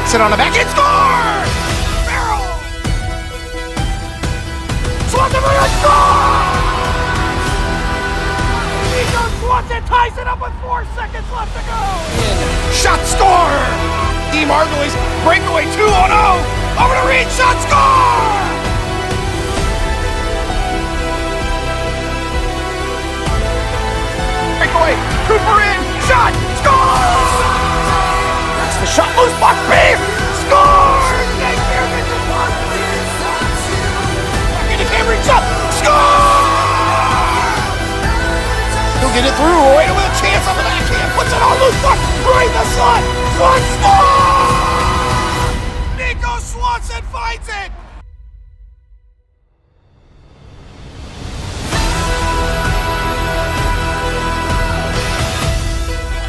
Gets it on the back and score! Barrel! Swanson for a score! Nico Swanson ties it up with 4 seconds left to go. Shot score! D. Margulies breakaway 2-0. Over to Reed, shot score! Breakaway, Cooper in, shot, score! That's the shot, loose puck, beef, score! Jake Beer gets the puck. Back into Cambridge, shot, score! He'll get it through, right with a chance on the backhand, puts it on loose puck, right in the slot, one score! Nico Swanson finds it!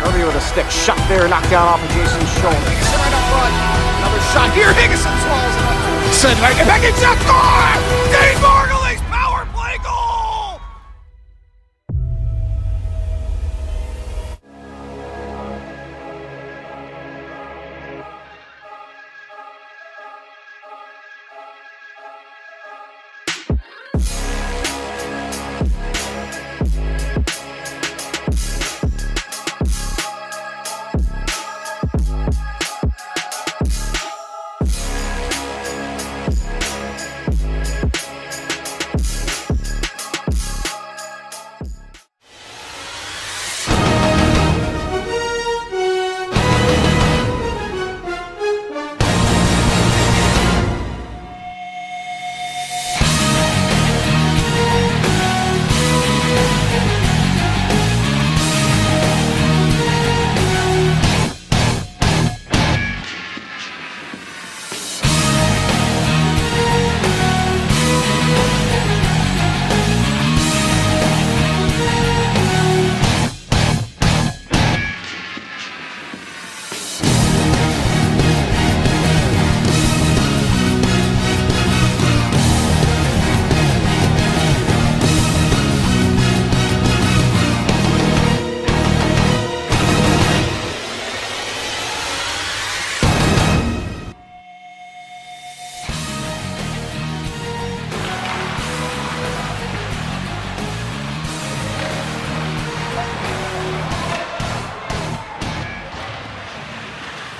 Kirby with a stick shot there, knocked down off of Jason's shoulder. Higginson right up front. Another shot here. Higginson swallows it up. Send right back in shot. Score! Dane Margulies power play goal!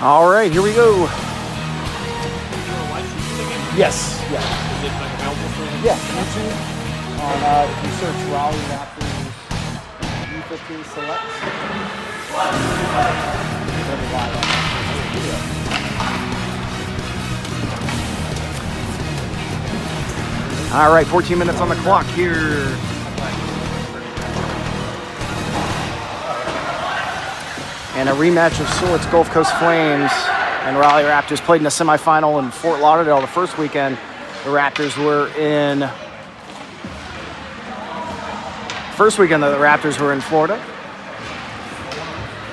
All right, here we go. Yes, yeah. Is it like available for? Yeah, YouTube. If you search Raleigh Raptors U15 selects. All right, 14 minutes on the clock here. And a rematch of sorts. Gulf Coast Flames and Raleigh Raptors played in the semifinal in Fort Lauderdale the first weekend. The Raptors were in... First weekend, the Raptors were in Florida.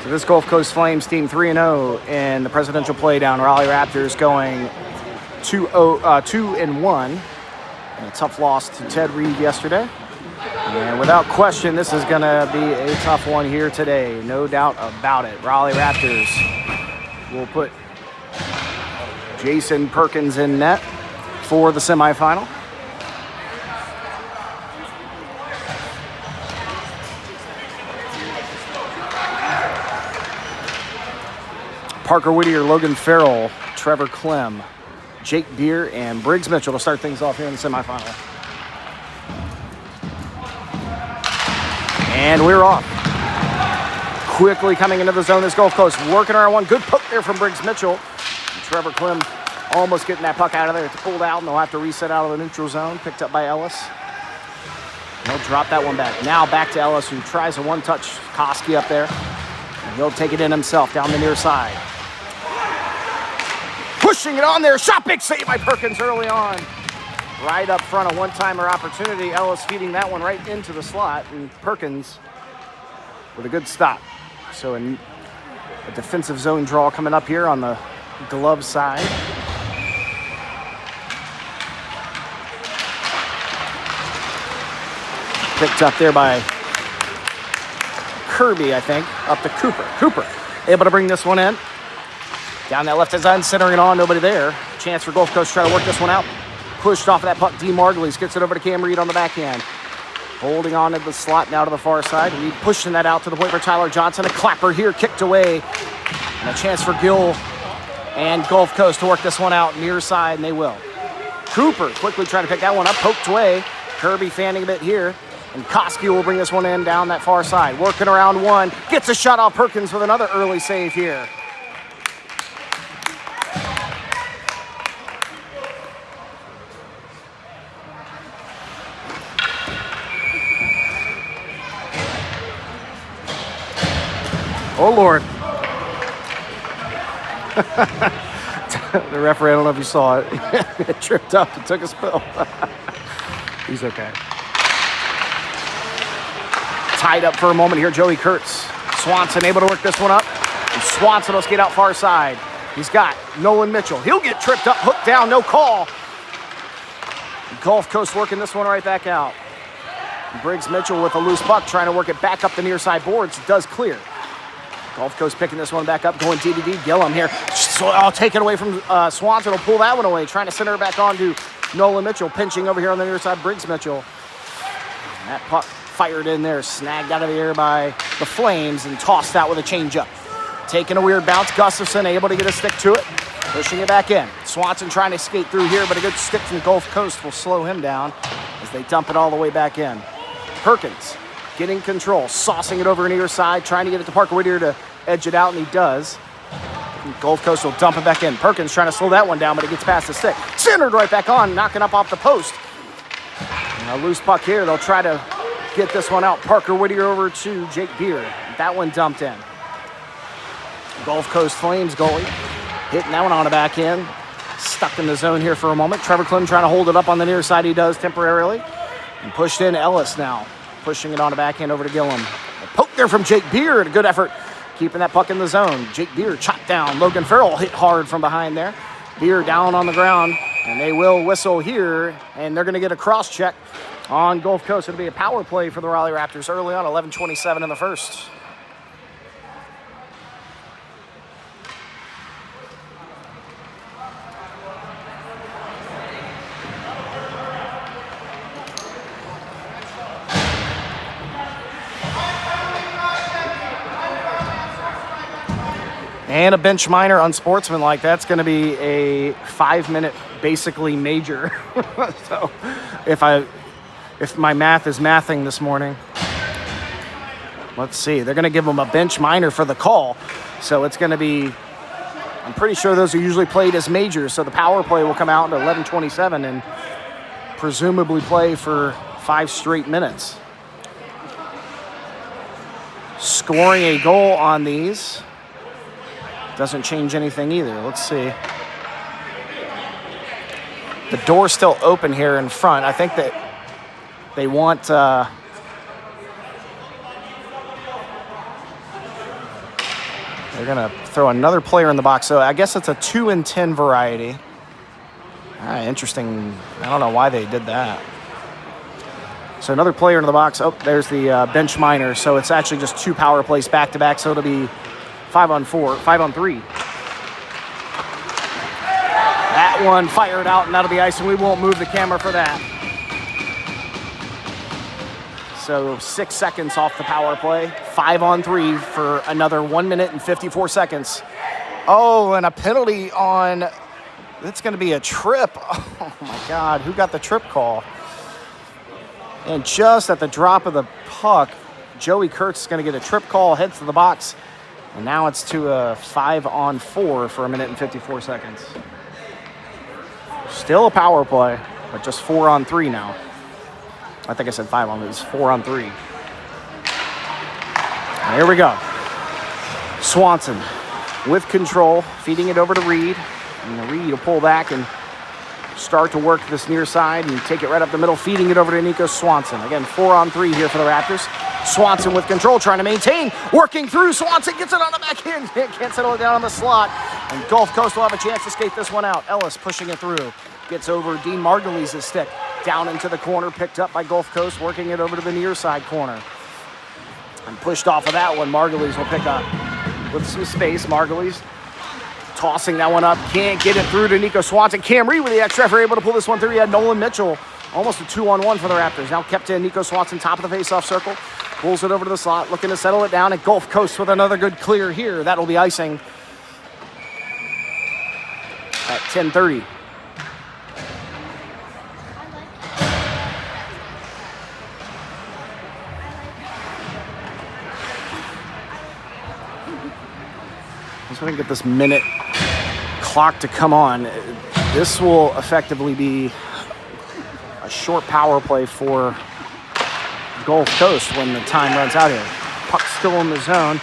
So this Gulf Coast Flames team 3-0 in the presidential play down. Raleigh Raptors going 2-1. And a tough loss to Ted Reed yesterday. And without question, this is going to be a tough one here today. No doubt about it. Raleigh Raptors will put Jason Perkins in net for the semifinal. Parker Whittier, Logan Farrell, Trevor Clem, Jake Beer, and Briggs Mitchell to start things off here in the semifinal. And we're off. Quickly coming into the zone is Gulf Coast. Working around one. Good poke there from Briggs Mitchell. And Trevor Clem almost getting that puck out of there. It's pulled out, and they'll have to reset out of the neutral zone. Picked up by Ellis. They'll drop that one back. Now back to Ellis, who tries a one-touch Koski up there. And he'll take it in himself down the near side. Pushing it on there. Shot, big save by Perkins early on. Right up front, a one-timer opportunity. Ellis feeding that one right into the slot, and Perkins with a good stop. So a defensive zone draw coming up here on the glove side. Picked up there by Kirby, I think, up to Cooper. Cooper able to bring this one in. Down that left side, centering it on, nobody there. Chance for Gulf Coast to try to work this one out. Pushed off of that puck, D. Margulies gets it over to Cam Reed on the backhand. Holding on to the slot now to the far side. Reed pushing that out to the point for Tyler Johnson. A clapper here, kicked away. And a chance for Gill and Gulf Coast to work this one out near side, and they will. Cooper quickly trying to pick that one up, poked away. Kirby fanning a bit here. And Koski will bring this one in down that far side. Working around one. Gets a shot off Perkins with another early save here. Oh, Lord. The referee, I don't know if you saw it. It tripped up and took a spill. He's okay. Tied up for a moment here, Joey Kurtz. Swanson able to work this one up. And Swanson will skate out far side. He's got Nolan Mitchell. He'll get tripped up, hooked down, no call. Gulf Coast working this one right back out. Briggs Mitchell with a loose puck, trying to work it back up the near side boards. It does clear. Gulf Coast picking this one back up, going DDD. Gillum here. So I'll take it away from Swanson. Will pull that one away, trying to center it back on to Nolan Mitchell, pinching over here on the near side. Briggs Mitchell. And that puck fired in there, snagged out of the air by the Flames and tossed out with a changeup. Taking a weird bounce. Gustafson able to get a stick to it, pushing it back in. Swanson trying to skate through here, but a good stick from Gulf Coast will slow him down as they dump it all the way back in. Perkins getting control, saucing it over near side, trying to get it to Parker Whittier to edge it out, and he does. And Gulf Coast will dump it back in. Perkins trying to slow that one down, but it gets past the stick. Centered right back on, knocking up off the post. And a loose puck here. They'll try to get this one out. Parker Whittier over to Jake Beard. That one dumped in. Gulf Coast Flames goalie hitting that one on the back end. Stuck in the zone here for a moment. Trevor Clem trying to hold it up on the near side. He does temporarily. And pushed in Ellis now. Pushing it on the backhand over to Gillum. A poke there from Jake Beard. A good effort keeping that puck in the zone. Jake Beard chopped down. Logan Farrell hit hard from behind there. Beard down on the ground. And they will whistle here. And they're going to get a cross check on Gulf Coast. It'll be a power play for the Raleigh Raptors early on, 11:27 in the first. And a bench minor unsportsmanlike. That's going to be a 5-minute basically major. So if my math is mathing this morning, let's see. They're going to give them a bench minor for the call. So it's going to be, I'm pretty sure those are usually played as majors. So the power play will come out at 11:27 and presumably play for 5 straight minutes. Scoring a goal on these doesn't change anything either. Let's see. The door's still open here in front. I think that they want they're gonna throw another player in the box. So I guess it's a 2 and 10 variety. Interesting. I don't know why they did that. So another player in the box. Oh, there's the bench minor. So it's actually just 2 power plays back to back. So it'll be 5-on-4, 5-on-3. That one fired out, and that'll be ice, and we won't move the camera for that. So 6 seconds off the power play. 5-on-3 for another 1 minute and 54 seconds. Oh, and a penalty on, it's going to be a trip. Oh, my God. Who got the trip call? And just at the drop of the puck, Joey Kurtz is going to get a trip call, heads to the box. And now it's to a 5-on-4 for 1 minute and 54 seconds. Still a power play, but just 4-on-3 now. I think I said 5-on, it's 4-on-3. Here we go. Swanson with control, feeding it over to Reed. And Reed will pull back and start to work this near side and take it right up the middle, feeding it over to Nico Swanson. Again, 4-on-3 here for the Raptors. Swanson with control, trying to maintain, working through. Swanson gets it on the back end. Can't settle it down on the slot. And Gulf Coast will have a chance to skate this one out. Ellis pushing it through. Gets over Dean Margulies' stick. Down into the corner, picked up by Gulf Coast, working it over to the near side corner. And pushed off of that one. Margulies will pick up with some space. Margulies Tossing that one up. Can't get it through to Nico Swanson. Cam Reed with the extra effort, able to pull this one through. He had Nolan Mitchell. Almost a 2-on-1 for the Raptors. Now kept in Nico Swanson, top of the faceoff circle. Pulls it over to the slot, looking to settle it down. And Gulf Coast with another good clear here. That'll be icing at 10:30. Just want to get this minute clock to come on. This will effectively be a short power play for Gulf Coast when the time runs out here. Puck still in the zone.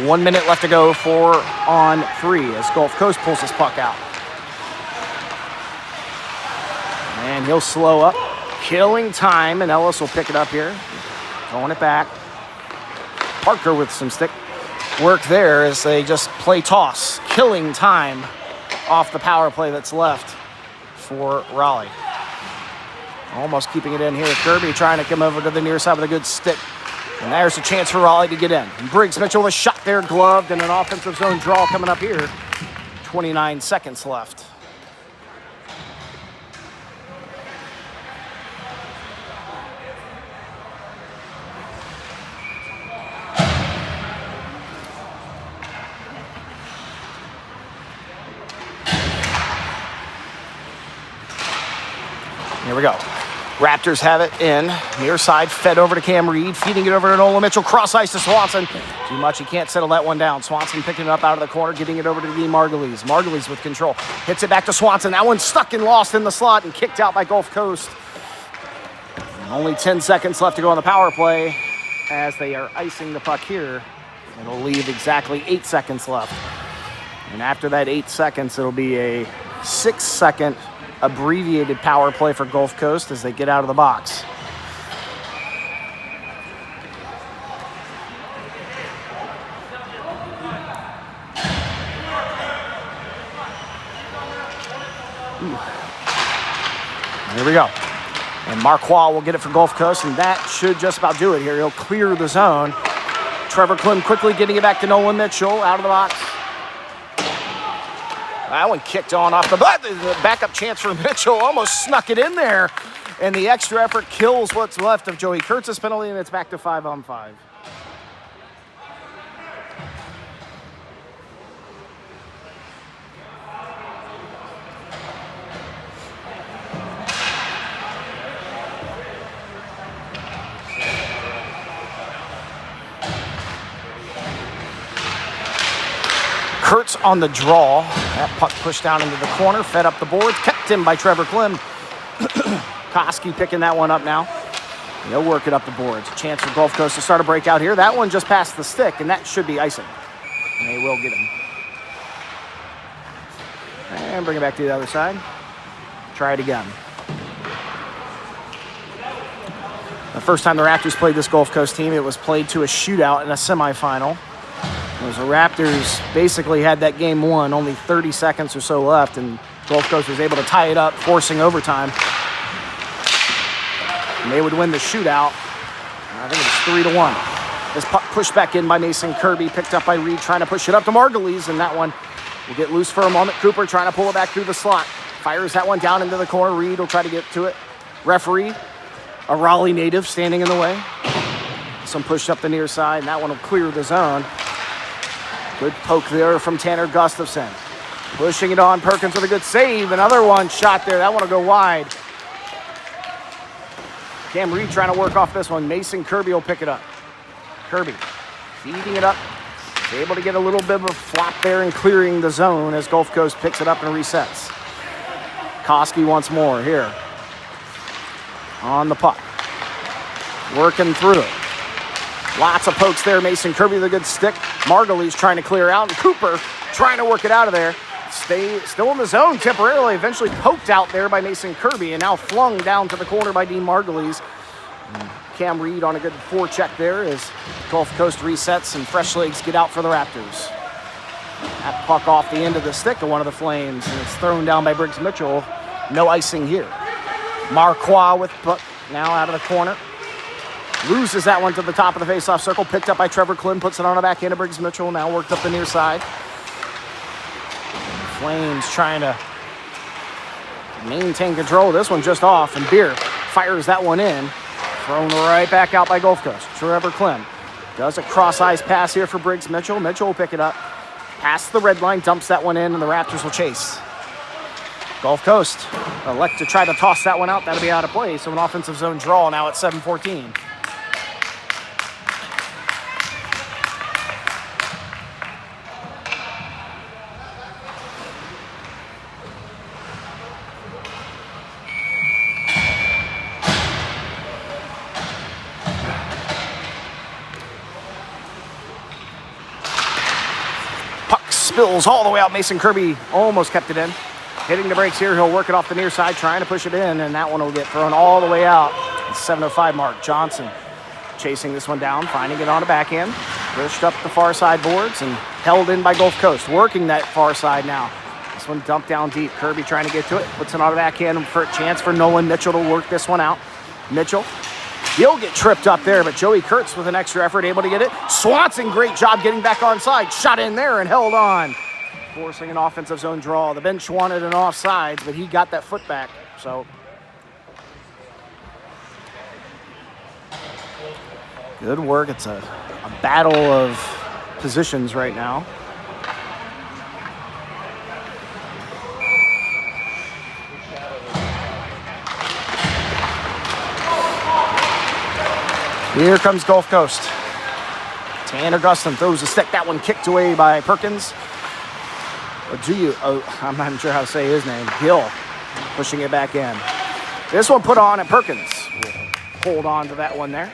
1 minute left to go, 4-on-3 as Gulf Coast pulls this puck out. And he'll slow up, killing time, and Ellis will pick it up here. Throwing it back. Parker with some stick work there as they just play toss, killing time off the power play that's left for Raleigh. Almost keeping it in here. Kirby trying to come over to the near side with a good stick. And there's a chance for Raleigh to get in. Briggs Mitchell with a shot there, gloved, and an offensive zone draw coming up here. 29 seconds left. Here we go. Raptors have it in. Near side, fed over to Cam Reed. Feeding it over to Nolan Mitchell. Cross ice to Swanson. Too much, he can't settle that one down. Swanson picking it up out of the corner, getting it over to Dean Margulies. Margulies with control. Hits it back to Swanson. That one's stuck and lost in the slot and kicked out by Gulf Coast. Only 10 seconds left to go on the power play as they are icing the puck here. It'll leave exactly 8 seconds left. And after that 8 seconds, it'll be a 6-second abbreviated power play for Gulf Coast as they get out of the box. Here we go. And Marquardt will get it for Gulf Coast, and that should just about do it here. He'll clear the zone. Trevor Klim quickly getting it back to Nolan Mitchell out of the box. That one kicked on off the backup chance for Mitchell. Almost snuck it in there. And the extra effort kills what's left of Joey Kurtz's penalty, and it's back to 5-on-5. Kurtz on the draw. That puck pushed down into the corner, fed up the boards, kept in by Trevor Klim. Koski picking that one up now. He'll work it up the boards. A chance for Gulf Coast to start a breakout here. That one just passed the stick, and that should be icing. And they will get him. And bring it back to the other side. Try it again. The first time the Raptors played this Gulf Coast team, it was played to a shootout in a semifinal. As the Raptors basically had that game won, only 30 seconds or so left, and Gulf Coast was able to tie it up, forcing overtime. And they would win the shootout. I think it was 3-1. This puck pushed back in by Mason Kirby, picked up by Reed, trying to push it up to Margulies, and that one will get loose for a moment. Cooper trying to pull it back through the slot. Fires that one down into the corner. Reed will try to get to it. Referee, a Raleigh native, standing in the way. Some push up the near side, and that one will clear the zone. Good poke there from Tanner Gustafson. Pushing it on, Perkins with a good save. Another one shot there. That one will go wide. Cam Reed trying to work off this one. Mason Kirby will pick it up. Kirby feeding it up. Able to get a little bit of a flop there and clearing the zone as Gulf Coast picks it up and resets. Koski once more here. On the puck. Working through it. Lots of pokes there. Mason Kirby with a good stick. Margulies trying to clear out. And Cooper trying to work it out of there. Still in the zone temporarily. Eventually poked out there by Mason Kirby. And now flung down to the corner by Dean Margulies. Cam Reed on a good forecheck there as Gulf Coast resets and fresh legs get out for the Raptors. That puck off the end of the stick of one of the Flames. And it's thrown down by Briggs Mitchell. No icing here. Marquardt with puck now out of the corner. Loses that one to the top of the face-off circle. Picked up by Trevor Klim. Puts it on the back end of Briggs Mitchell. Now worked up the near side. Flames trying to maintain control. This one just off, and Beer fires that one in. Thrown right back out by Gulf Coast. Trevor Clem does a cross-ice pass here for Briggs Mitchell. Mitchell will pick it up. Past the red line, dumps that one in, and the Raptors will chase. Gulf Coast elect to try to toss that one out. That'll be out of play, so an offensive zone draw now at 7:14. Spills all the way out. Mason Kirby almost kept it in. Hitting the brakes here. He'll work it off the near side, trying to push it in, and that one will get thrown all the way out. The 7:05 mark. Johnson chasing this one down, finding it on a backhand. Pushed up the far side boards and held in by Gulf Coast. Working that far side now. This one dumped down deep. Kirby trying to get to it. Puts it on a backhand for a chance for Nolan Mitchell to work this one out. Mitchell. He'll get tripped up there, but Joey Kurtz with an extra effort able to get it. Swanson, great job getting back on side. Shot in there and held on. Forcing an offensive zone draw. The bench wanted an offsides, but he got that foot back. So good work. It's a battle of positions right now. Here comes Gulf Coast. Tanner Gustin throws a stick. That one kicked away by Perkins. I'm not even sure how to say his name. Gill pushing it back in. This one put on at Perkins. We'll hold on to that one there.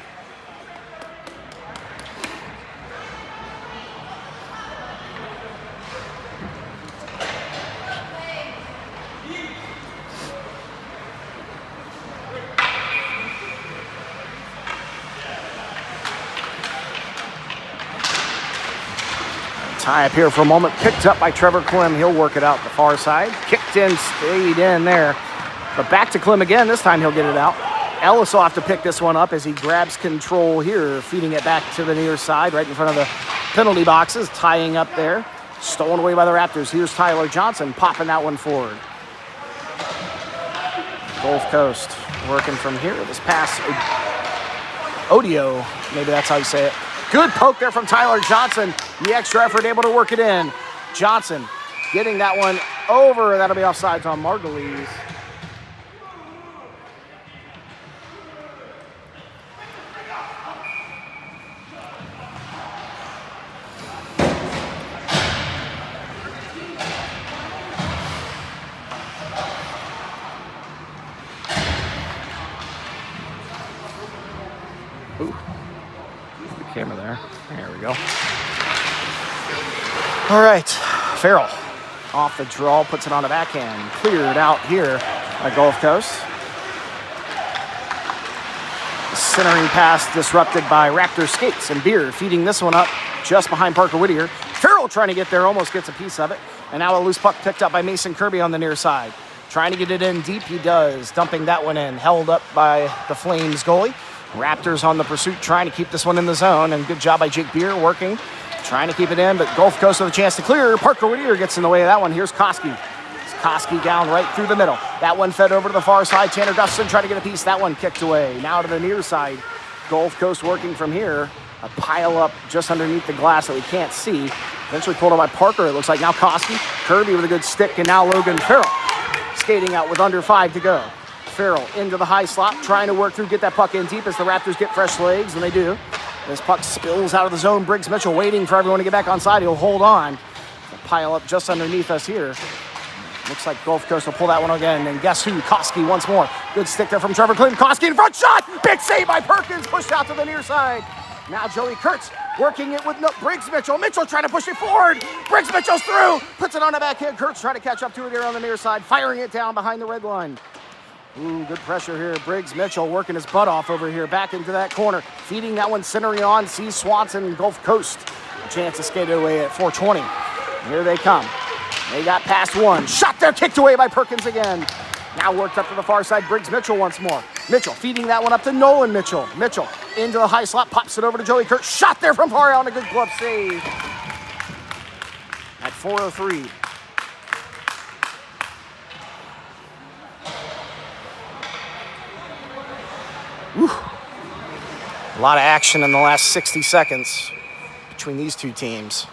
Tie up here for a moment. Picked up by Trevor Clem. He'll work it out the far side. Kicked in, stayed in there. But back to Clem again. This time he'll get it out. Ellis will have to pick this one up as he grabs control here, feeding it back to the near side, right in front of the penalty boxes, tying up there. Stolen away by the Raptors. Here's Tyler Johnson popping that one forward. Gulf Coast working from here. This pass, Odio, maybe that's how you say it. Good poke there from Tyler Johnson. The extra effort able to work it in. Johnson getting that one over. That'll be offsides on Margulies. Ooh. Camera there. There we go. All right. Farrell off the draw, puts it on a backhand. Cleared out here by Gulf Coast. The centering pass disrupted by Raptor Skates and Beer, feeding this one up just behind Parker Whittier. Farrell trying to get there, almost gets a piece of it. And now a loose puck picked up by Mason Kirby on the near side. Trying to get it in deep, he does. Dumping that one in, held up by the Flames goalie. Raptors on the pursuit, trying to keep this one in the zone, and good job by Jake Beer working, trying to keep it in, but Gulf Coast with a chance to clear. Parker Whittier gets in the way of that one. Here's Koski. Koski down right through the middle. That one fed over to the far side. Tanner Gustin trying to get a piece. That one kicked away. Now to the near side. Gulf Coast working from here. A pile up just underneath the glass that we can't see. Eventually pulled up by Parker. It looks like now Koski. Kirby with a good stick, and now Logan Farrell skating out with under 5 to go. Farrell into the high slot, trying to work through, get that puck in deep as the Raptors get fresh legs, and they do. This puck spills out of the zone. Briggs Mitchell waiting for everyone to get back on side. He'll hold on. The pile up just underneath us here. Looks like Gulf Coast will pull that one again. And guess who? Koski once more. Good stick there from Trevor Clinton. Koski in front, shot! Big save by Perkins, pushed out to the near side. Now Joey Kurtz working it with Briggs Mitchell. Mitchell trying to push it forward. Briggs Mitchell's through. Puts it on the backhand. Kurtz trying to catch up to it here on the near side. Firing it down behind the red line. Ooh, good pressure here. Briggs Mitchell working his butt off over here. Back into that corner. Feeding that one, centering on. Sees Swanson and Gulf Coast. A chance to skate it away at 4:20. Here they come. They got past one. Shot there, kicked away by Perkins again. Now worked up to the far side. Briggs Mitchell once more. Mitchell feeding that one up to Nolan Mitchell. Mitchell into the high slot. Pops it over to Joey Kurtz. Shot there from far out and a good glove save. At 4:03. Whew. A lot of action in the last 60 seconds between these two teams.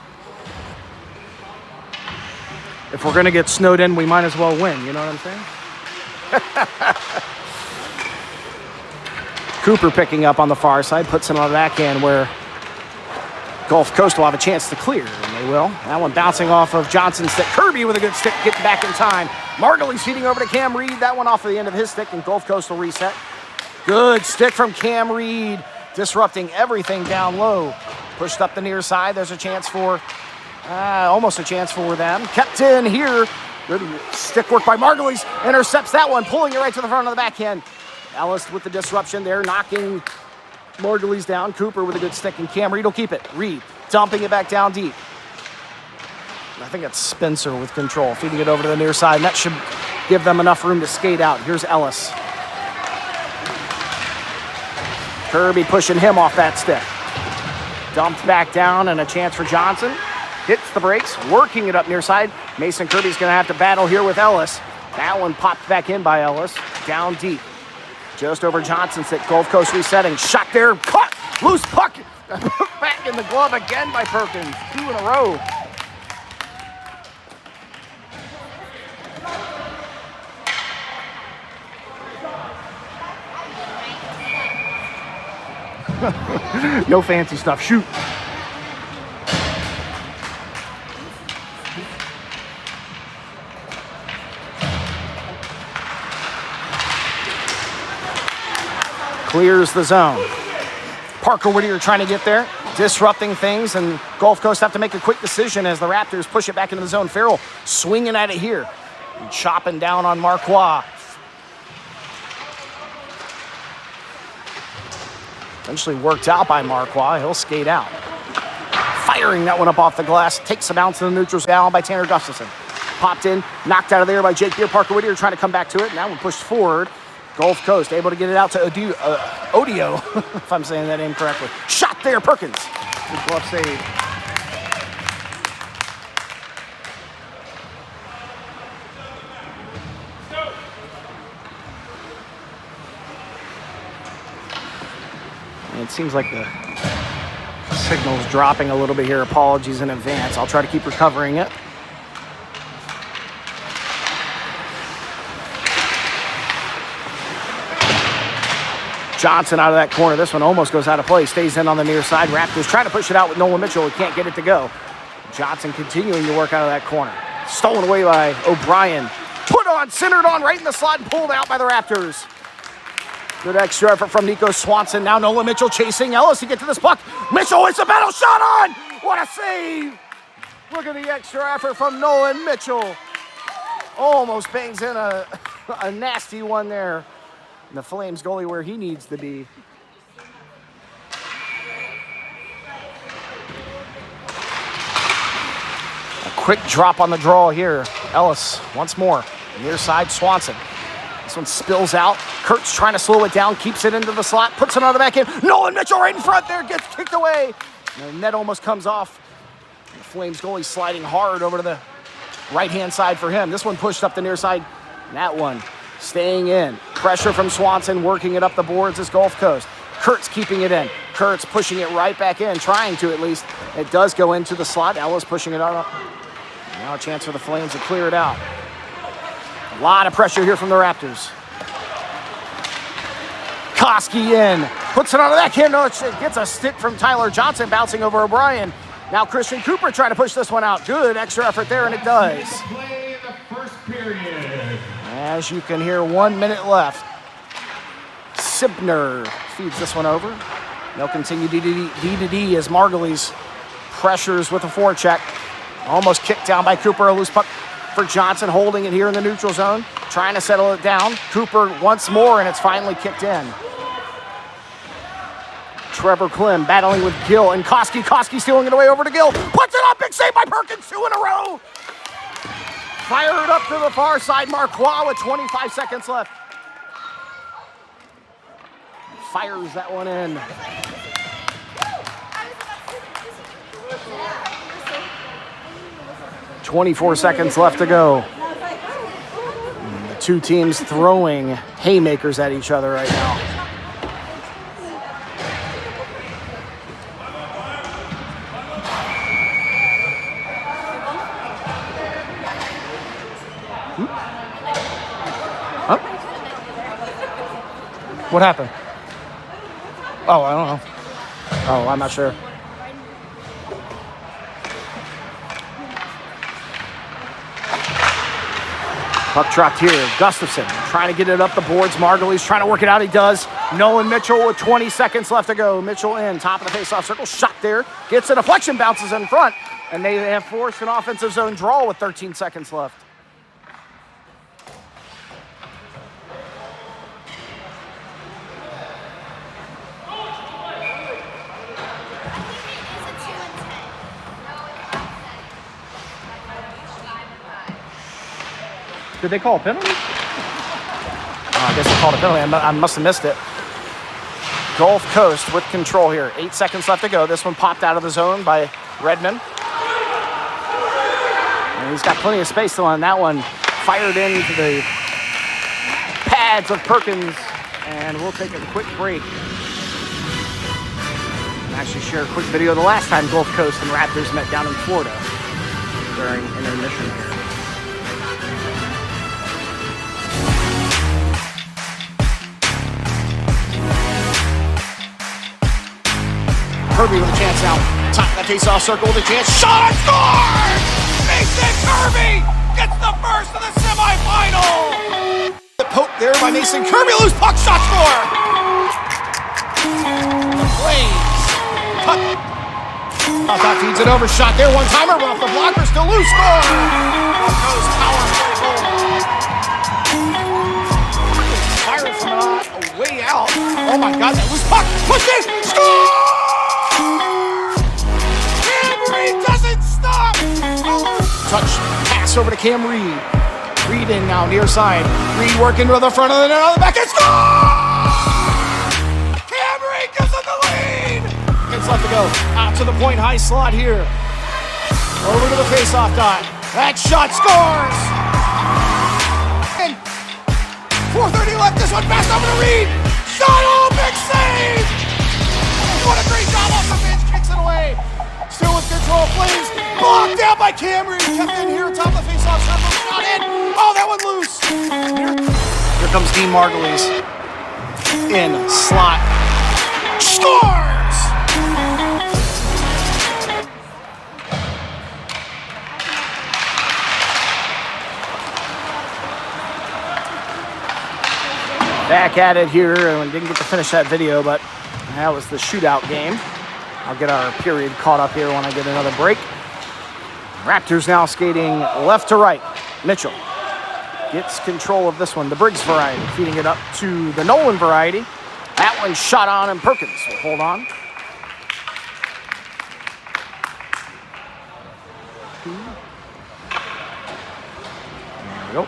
If we're going to get snowed in, we might as well win. You know what I'm saying? Cooper picking up on the far side, puts it on the backhand where Gulf Coast will have a chance to clear, and they will. That one bouncing off of Johnson's stick. Kirby with a good stick, getting back in time. Margulies feeding over to Cam Reed. That one off of the end of his stick, and Gulf Coast will reset. Good stick from Cam Reed, disrupting everything down low. Pushed up the near side. There's a chance for, almost a chance for them. Kept in here. Good stick work by Margulies. Intercepts that one, pulling it right to the front of the backhand. Ellis with the disruption there, knocking Margulies down. Cooper with a good stick, and Cam Reed will keep it. Reed dumping it back down deep. I think it's Spencer with control, feeding it over to the near side, and that should give them enough room to skate out. Here's Ellis. Kirby pushing him off that stick. Dumped back down, and a chance for Johnson. Hits the brakes, working it up near side. Mason Kirby's going to have to battle here with Ellis. That one popped back in by Ellis. Down deep. Just over Johnson's stick. Gulf Coast resetting. Shot there. Cut. Loose puck. Back in the glove again by Perkins. 2 in a row. No fancy stuff. Shoot. Clears the zone. Parker Whittier trying to get there, disrupting things, and Gulf Coast have to make a quick decision as the Raptors push it back into the zone. Farrell swinging at it here, and chopping down on Marquois. Eventually worked out by Marquois. He'll skate out. Firing that one up off the glass. Takes a bounce in the neutral down by Tanner Gustafson. Popped in, knocked out of there by Jake Beer. Parker Whittier trying to come back to it, and that one pushed forward. Gulf Coast able to get it out to Odio, if I'm saying that name correctly. Shot there, Perkins. Good glove save. And it seems like the signal's dropping a little bit here. Apologies in advance. I'll try to keep recovering it. Johnson out of that corner. This one almost goes out of play. Stays in on the near side. Raptors trying to push it out with Nolan Mitchell. He can't get it to go. Johnson continuing to work out of that corner. Stolen away by O'Brien. Put on, centered on, right in the slot, and pulled out by the Raptors. Good extra effort from Nico Swanson. Now Nolan Mitchell chasing Ellis to get to this puck. Mitchell hits a battle shot on. What a save. Look at the extra effort from Nolan Mitchell. Almost bangs in a nasty one there. And the Flames goalie where he needs to be. A quick drop on the draw here. Ellis once more. Near side, Swanson. This one spills out. Kurtz trying to slow it down, keeps it into the slot, puts it on the back end. Nolan Mitchell right in front there, gets kicked away. And the net almost comes off. The Flames goalie sliding hard over to the right-hand side for him. This one pushed up the near side. And that one staying in. Pressure from Swanson, working it up the boards as Gulf Coast. Kurtz keeping it in. Kurtz pushing it right back in, trying to at least. It does go into the slot. Ellis pushing it up. Now a chance for the Flames to clear it out. A lot of pressure here from the Raptors. Koski in. Puts it on the backhand. No, it gets a stick from Tyler Johnson, bouncing over O'Brien. Now Christian Cooper trying to push this one out. Good extra effort there, and it does. Play the first period. As you can hear, 1 minute left. Sibner feeds this one over. They'll continue D to D as Margulies pressures with a forecheck. Almost kicked down by Cooper. A loose puck for Johnson, holding it here in the neutral zone. Trying to settle it down. Cooper once more, and it's finally kicked in. Trevor Klim battling with Gill and Koski. Koski stealing it away over to Gill. Puts it up. Big save by Perkins. 2 in a row. Fired up to the far side. Marquois with 25 seconds left. Fires that one in. .24 seconds left to go. The two teams throwing haymakers at each other right now. What happened? Oh, I don't know. Oh, I'm not sure. Puck dropped here. Gustafson trying to get it up the boards. Margulies trying to work it out. He does. Nolan Mitchell with 20 seconds left to go. Mitchell in, top of the faceoff circle. Shot there. Gets a deflection, bounces in front. And they have forced an offensive zone draw with 13 seconds left. Did they call a penalty? Oh, I guess they called a penalty. I must have missed it. Gulf Coast with control here. 8 seconds left to go. This one popped out of the zone by Redmond. And he's got plenty of space still on that one. Fired into the pads of Perkins. And we'll take a quick break. And actually share a quick video of the last time Gulf Coast and Raptors met down in Florida during intermission here. Kirby with a chance now. Top of the face-off circle with a chance. Shot and score! Mason Kirby gets the first of the semifinal! The poke there by Mason Kirby. Loose puck shot score! The Flames. Puck. That feeds it over. Shot there. One-timer off the blocker. Still loose. Score! Goes power play goal. Fired from a way out. Oh my God, that loose puck. Push this. Score! Doesn't stop! Touch, pass over to Cam Reed. Reed in now, near side. Reed working to the front of the net, on the back, and score! Cam Reed gives them the lead! It's left to go. Out to the point, high slot here. Over to the face-off dot. That shot scores! And 4:30 left, this one passed over to Reed. Shot, oh, big save! What a great job off the bench, kicks it away. Still with control, Flames blocked down by Cameron. Kept in here, top of the face-off circle, shot in. Oh, that one loose. Here comes Dean Margulies. In, slot. Scores! Back at it here, and didn't get to finish that video, but that was the shootout game. I'll get our period caught up here when I get another break. Raptors now skating left to right. Mitchell gets control of this one, the Briggs variety, feeding it up to the Nolan variety. That one shot on, and Perkins will hold on. There we go.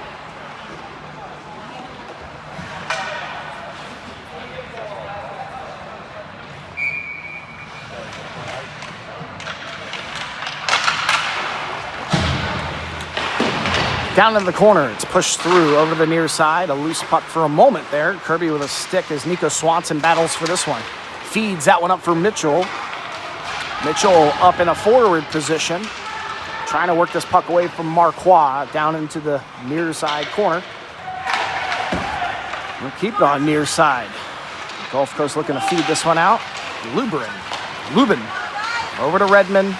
Down in the corner, it's pushed through over the near side. A loose puck for a moment there. Kirby with a stick as Nico Swanson battles for this one. Feeds that one up for Mitchell. Mitchell up in a forward position. Trying to work this puck away from Marquois down into the near side corner. We'll keep it on near side. Gulf Coast looking to feed this one out. Lubin over to Redmond.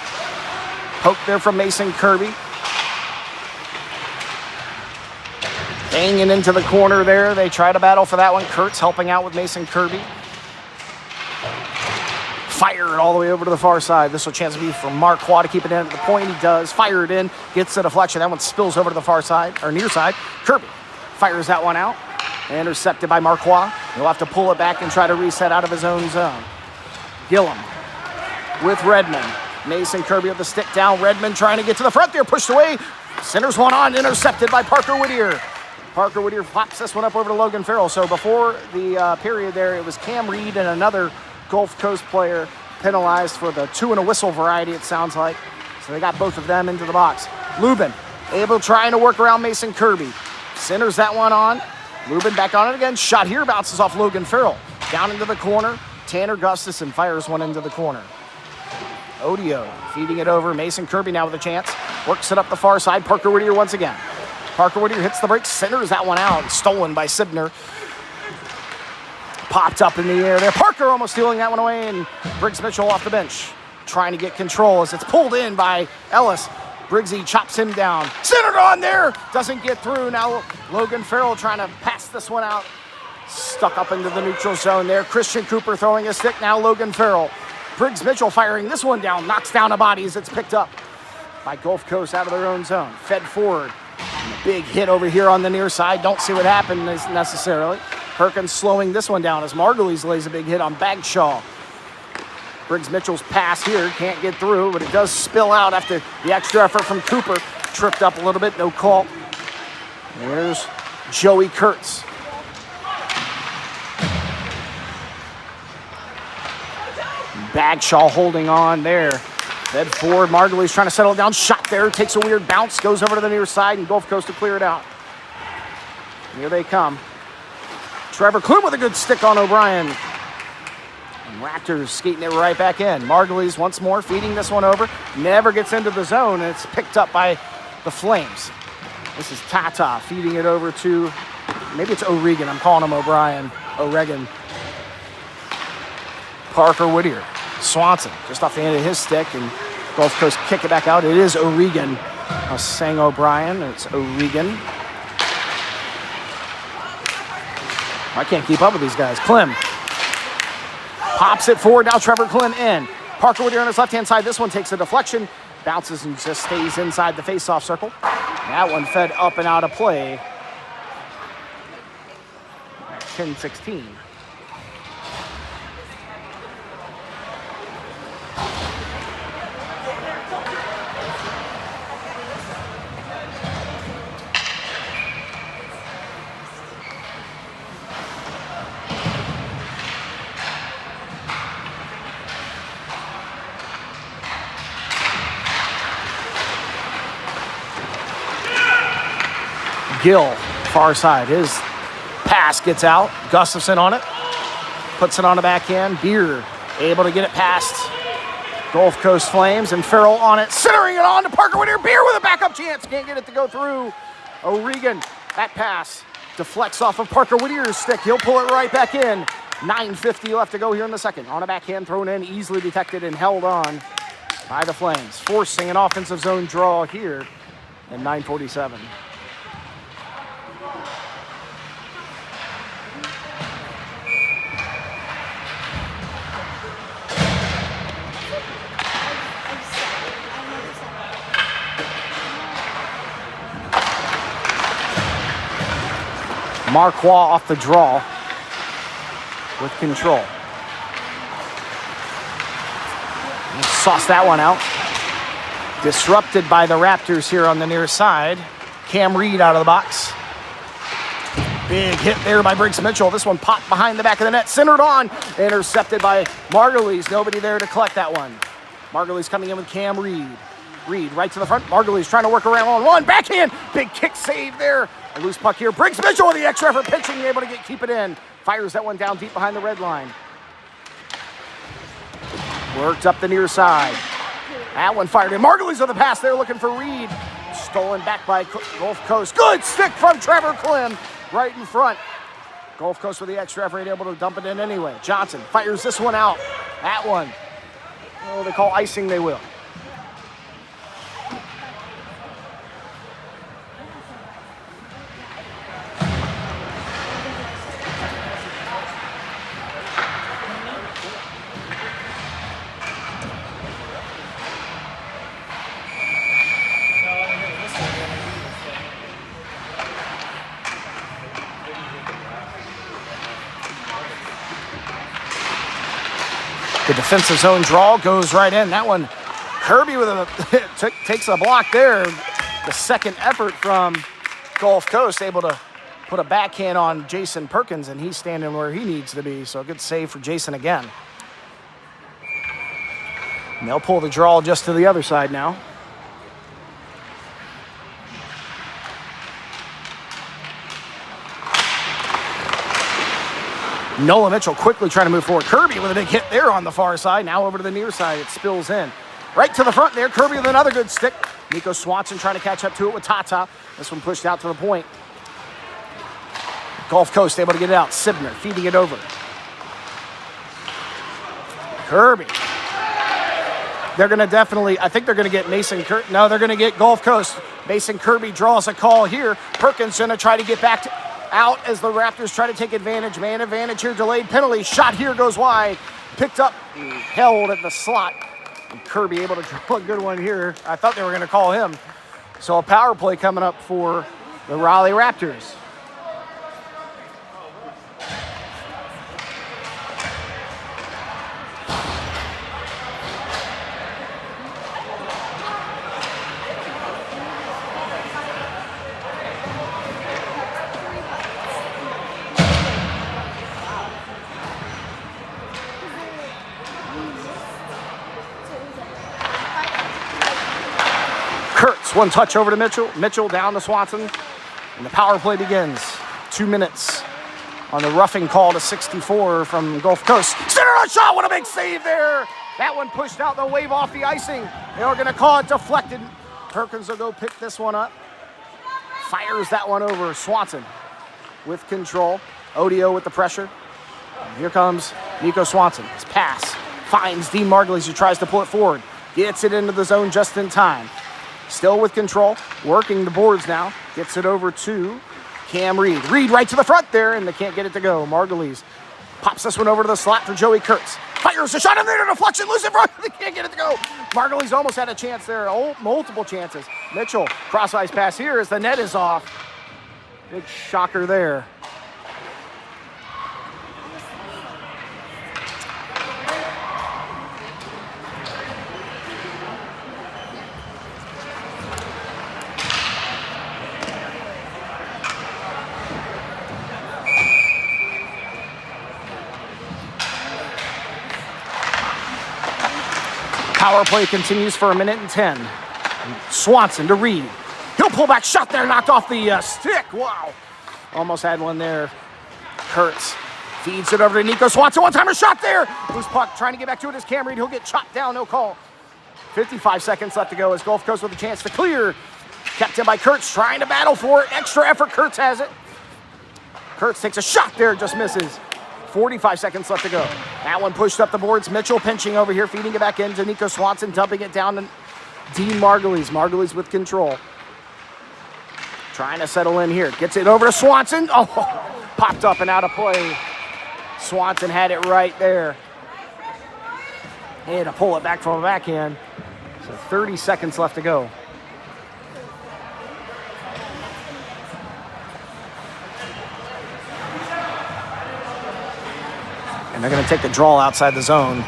Poke there from Mason Kirby. Banging into the corner there. They try to battle for that one. Kurtz helping out with Mason Kirby. Fire it all the way over to the far side. This will chance to be for Marquois to keep it in at the point. He does. Fire it in. Gets the deflection. That one spills over to the far side, or near side. Kirby fires that one out. Intercepted by Marquois. He'll have to pull it back and try to reset out of his own zone. Gillum with Redmond. Mason Kirby with the stick down. Redmond trying to get to the front there. Pushed away. Centers one on. Intercepted by Parker Whittier. Parker Whittier pops this one up over to Logan Farrell. So before the period there, it was Cam Reed and another Gulf Coast player penalized for the 2 and a whistle variety, it sounds like. So they got both of them into the box. Lubin able trying to work around Mason Kirby. Centers that one on. Lubin back on it again. Shot here, bounces off Logan Farrell. Down into the corner. Tanner Gustafson fires one into the corner. Odio feeding it over. Mason Kirby now with a chance. Works it up the far side. Parker Whittier once again. Parker Whittier hits the break, centers that one out. Stolen by Sibner. Popped up in the air there. Parker almost stealing that one away, and Briggs Mitchell off the bench, trying to get control as it's pulled in by Ellis. Briggsy chops him down. Centered on there. Doesn't get through. Now Logan Farrell trying to pass this one out. Stuck up into the neutral zone there. Christian Cooper throwing a stick. Now Logan Farrell. Briggs Mitchell firing this one down. Knocks down a body as it's picked up by Gulf Coast out of their own zone. Fed forward. And a big hit over here on the near side. Don't see what happened necessarily. Perkins slowing this one down as Margulies lays a big hit on Bagshaw. Briggs Mitchell's pass here can't get through, but it does spill out after the extra effort from Cooper. Tripped up a little bit, no call. There's Joey Kurtz. Bagshaw holding on there. Fed forward, Margulies trying to settle down. Shot there, takes a weird bounce, goes over to the near side, and Gulf Coast to clear it out. Here they come. Trevor Clune with a good stick on O'Brien. And Raptors skating it right back in. Margulies once more feeding this one over. Never gets into the zone, and it's picked up by the Flames. This is Tata feeding it over to, maybe it's O'Regan. I'm calling him O'Brien. O'Regan. Parker Whittier. Swanson just off the end of his stick, and Gulf Coast kick it back out. It is O'Regan. I was saying O'Brien. It's O'Regan. I can't keep up with these guys. Clem pops it forward. Now Trevor Clem in. Parker Whittier on his left-hand side. This one takes a deflection. Bounces and just stays inside the face-off circle. That one fed up and out of play. 10-16. Gill, far side. His pass gets out. Gustafson on it. Puts it on the backhand. Beer able to get it past Gulf Coast Flames. And Farrell on it. Centering it on to Parker Whittier. Beer with a backup chance. Can't get it to go through. O'Regan, that pass deflects off of Parker Whittier's stick. He'll pull it right back in. 9:50 left to go here in the second. On a backhand, thrown in, easily detected and held on by the Flames. Forcing an offensive zone draw here in 9:47. Marquois off the draw with control. Sauce that one out. Disrupted by the Raptors here on the near side. Cam Reed out of the box. Big hit there by Briggs Mitchell. This one popped behind the back of the net. Centered on. Intercepted by Margulies. Nobody there to collect that one. Margulies coming in with Cam Reed. Reed right to the front. Margulies trying to work around on one. Backhand. Big kick save there. A loose puck here. Briggs Mitchell with the extra effort pitching, able to keep it in. Fires that one down deep behind the red line. Worked up the near side. That one fired in. Margulies with the pass there looking for Reed. Stolen back by Gulf Coast. Good stick from Trevor Clem right in front. Gulf Coast with the extra effort able to dump it in anyway. Johnson fires this one out. That one. Oh, they call icing, they will. The defensive zone draw goes right in. That one, Kirby with takes a block there. The second effort from Gulf Coast, able to put a backhand on Jason Perkins, and he's standing where he needs to be. So a good save for Jason again. And they'll pull the draw just to the other side now. Nola Mitchell quickly trying to move forward. Kirby with a big hit there on the far side. Now over to the near side. It spills in. Right to the front there. Kirby with another good stick. Nico Swanson trying to catch up to it with Tata. This one pushed out to the point. Gulf Coast able to get it out. Sibner feeding it over. Kirby. They're going to definitely, I think they're going to get Mason Kirby. No, they're going to get Gulf Coast. Mason Kirby draws a call here. Perkins going to try to get back out as the Raptors try to take advantage. Man advantage here, delayed penalty. Shot here goes wide. Picked up and held at the slot. And Kirby able to draw a good one here. I thought they were going to call him. So a power play coming up for the Raleigh Raptors. Kurtz, one touch over to Mitchell. Mitchell down to Swanson. And the power play begins. 2 minutes on the roughing call to 64 from Gulf Coast. Center on shot, what a big save there. That one pushed out, the wave off the icing. They are gonna call it deflected. Perkins will go pick this one up. Fires that one over. Swanson with control. Odio with the pressure. And here comes Nico Swanson. His pass finds Dean Margulies, who tries to pull it forward. Gets it into the zone just in time. Still with control, working the boards now. Gets it over to Cam Reed. Reed right to the front there, and they can't get it to go. Margulies pops this one over to the slot for Joey Kurtz. Fires a shot in there, deflection, loose in front. They can't get it to go. Margulies almost had a chance there, multiple chances. Mitchell, cross-ice pass here as the net is off. Big shocker there. Power play continues for 1:10. Swanson to Reed. He'll pull back, shot there, knocked off the stick. Wow. Almost had one there. Kurtz feeds it over to Nico Swanson. One-timer shot there. Loose puck, trying to get back to it is Cam Reed. He'll get chopped down, no call. 55 seconds left to go as Gulf Coast with a chance to clear. Kept in by Kurtz, trying to battle for it. Extra effort, Kurtz has it. Kurtz takes a shot there, just misses. 45 seconds left to go. That one pushed up the boards. Mitchell pinching over here, feeding it back into Nico Swanson, dumping it down to Dean Margulies. Margulies with control. Trying to settle in here. Gets it over to Swanson. Oh, popped up and out of play. Swanson had it right there. He had to pull it back from a backhand. So 30 seconds left to go. And they're going to take the draw outside the zone.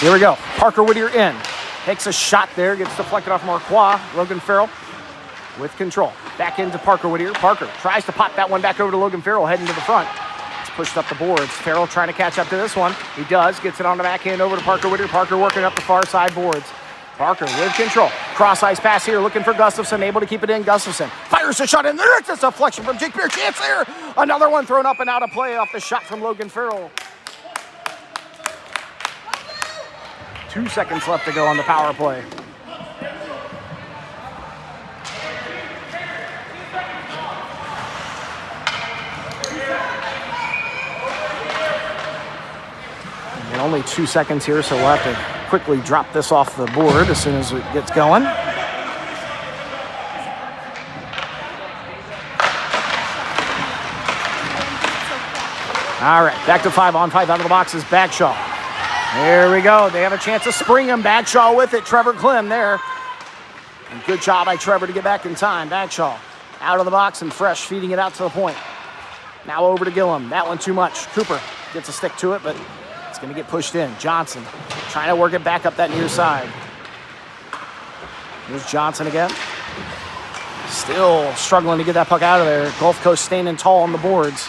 Here we go. Parker Whittier in. Takes a shot there. Gets deflected off Marquois. Logan Farrell with control. Back into Parker Whittier. Parker tries to pop that one back over to Logan Farrell, heading to the front. It's pushed up the boards. Farrell trying to catch up to this one. He does. Gets it on the backhand over to Parker Whittier. Parker working up the far side boards. Parker with control. Cross-ice pass here, looking for Gustafson, able to keep it in. Gustafson fires a shot in there. It's a deflection from Jake Beer. Chance there. Another one thrown up and out of play off the shot from Logan Farrell. 2 seconds left to go on the power play. And only 2 seconds here, so we'll have to quickly drop this off the board as soon as it gets going. All right, back to 5-on-5 out of the box is Bagshaw. There we go. They have a chance to spring him. Bagshaw with it. Trevor Klim there. And good job by Trevor to get back in time. Bagshaw out of the box and fresh, feeding it out to the point. Now over to Gillum. That one too much. Cooper gets a stick to it, but it's going to get pushed in. Johnson trying to work it back up that near side. Here's Johnson again. Still struggling to get that puck out of there. Gulf Coast standing tall on the boards.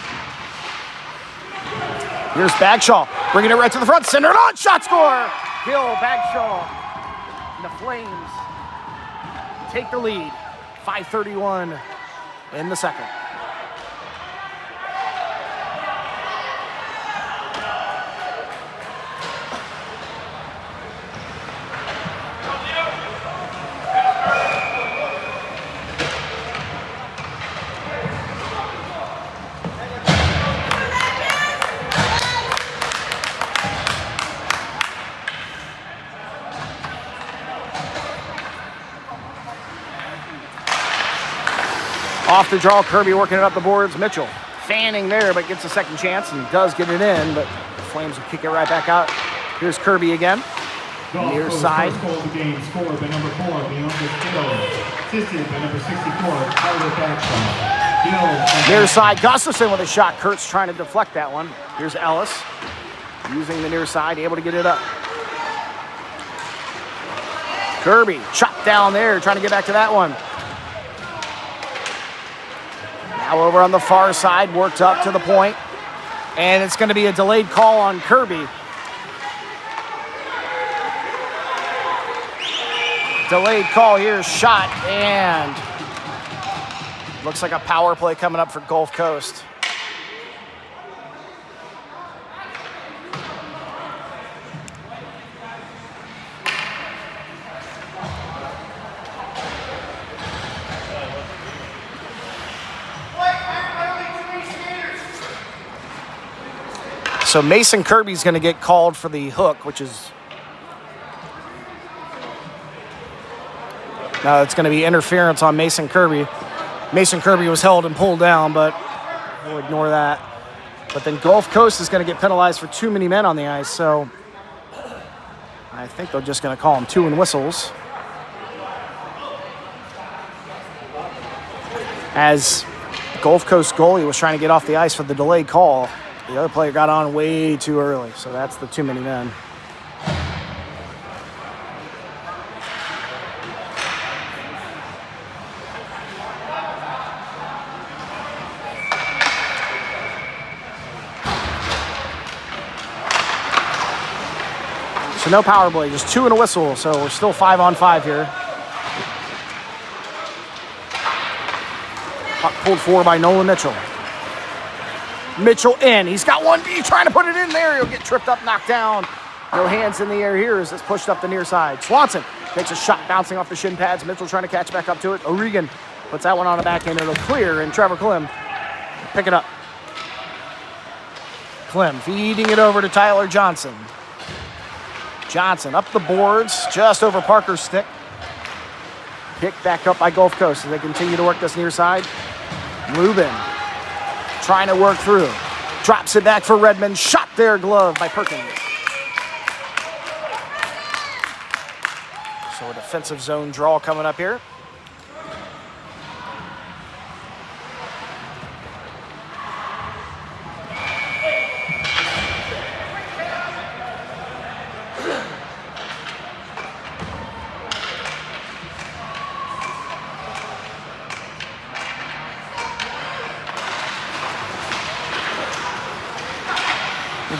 Here's Bagshaw, bringing it right to the front, center it on, shot score! Bill Bagshaw and the Flames take the lead. 5:31 in the second. Off the draw, Kirby working it up the boards. Mitchell fanning there, but gets a second chance and does get it in, but the Flames will kick it right back out. Here's Kirby again. Near side. First goal of the game scored by number 4, Bianca Gill. Assisted by number 64, Tyler Backshaw. Near side, Gustafson with a shot. Kurtz trying to deflect that one. Here's Ellis using the near side, able to get it up. Kirby chopped down there, trying to get back to that one. Now over on the far side, worked up to the point, and it's going to be a delayed call on Kirby. Delayed call here, shot, and looks like a power play coming up for Gulf Coast. So Mason Kirby's going to get called for the hook, which is... it's going to be interference on Mason Kirby. Mason Kirby was held and pulled down, but we'll ignore that. But then Gulf Coast is going to get penalized for too many men on the ice, so I think they're just going to call them 2 and whistles. As Gulf Coast goalie was trying to get off the ice for the delayed call, the other player got on way too early, so that's the too many men. So no power play, just 2 and a whistle, so we're still 5-on-5 here. Puck pulled forward by Nolan Mitchell. Mitchell in, he's got 1B trying to put it in there. He'll get tripped up, knocked down. No hands in the air here as it's pushed up the near side. Swanson takes a shot bouncing off the shin pads. Mitchell trying to catch back up to it. O'Regan puts that one on the back end. It'll clear, and Trevor Klim pick it up. Klim feeding it over to Tyler Johnson. Johnson up the boards, just over Parker's stick. Picked back up by Gulf Coast as they continue to work this near side. Lubin trying to work through. Drops it back for Redmond. Shot there, glove by Perkins. So a defensive zone draw coming up here.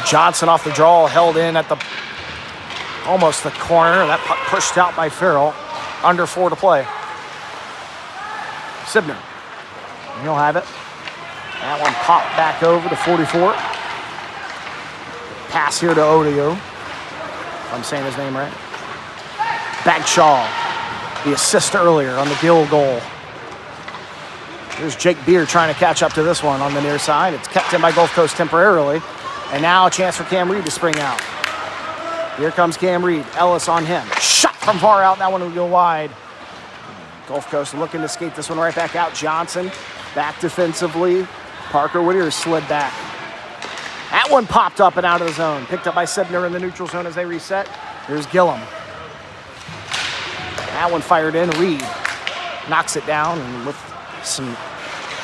Johnson off the draw, held in at the almost the corner. That puck pushed out by Farrell. Under 4 to play. Sibner. He'll have it. That one popped back over to 44. Pass here to Odio. If I'm saying his name right. Bagshaw. The assist earlier on the Gill goal. Here's Jake Beer trying to catch up to this one on the near side. It's kept in by Gulf Coast temporarily. And now a chance for Cam Reed to spring out. Here comes Cam Reed. Ellis on him. Shot from far out. That one will go wide. Gulf Coast looking to skate this one right back out. Johnson back defensively. Parker Whittier slid back. That one popped up and out of the zone. Picked up by Sibner in the neutral zone as they reset. Here's Gillum. That one fired in. Reed knocks it down, and with some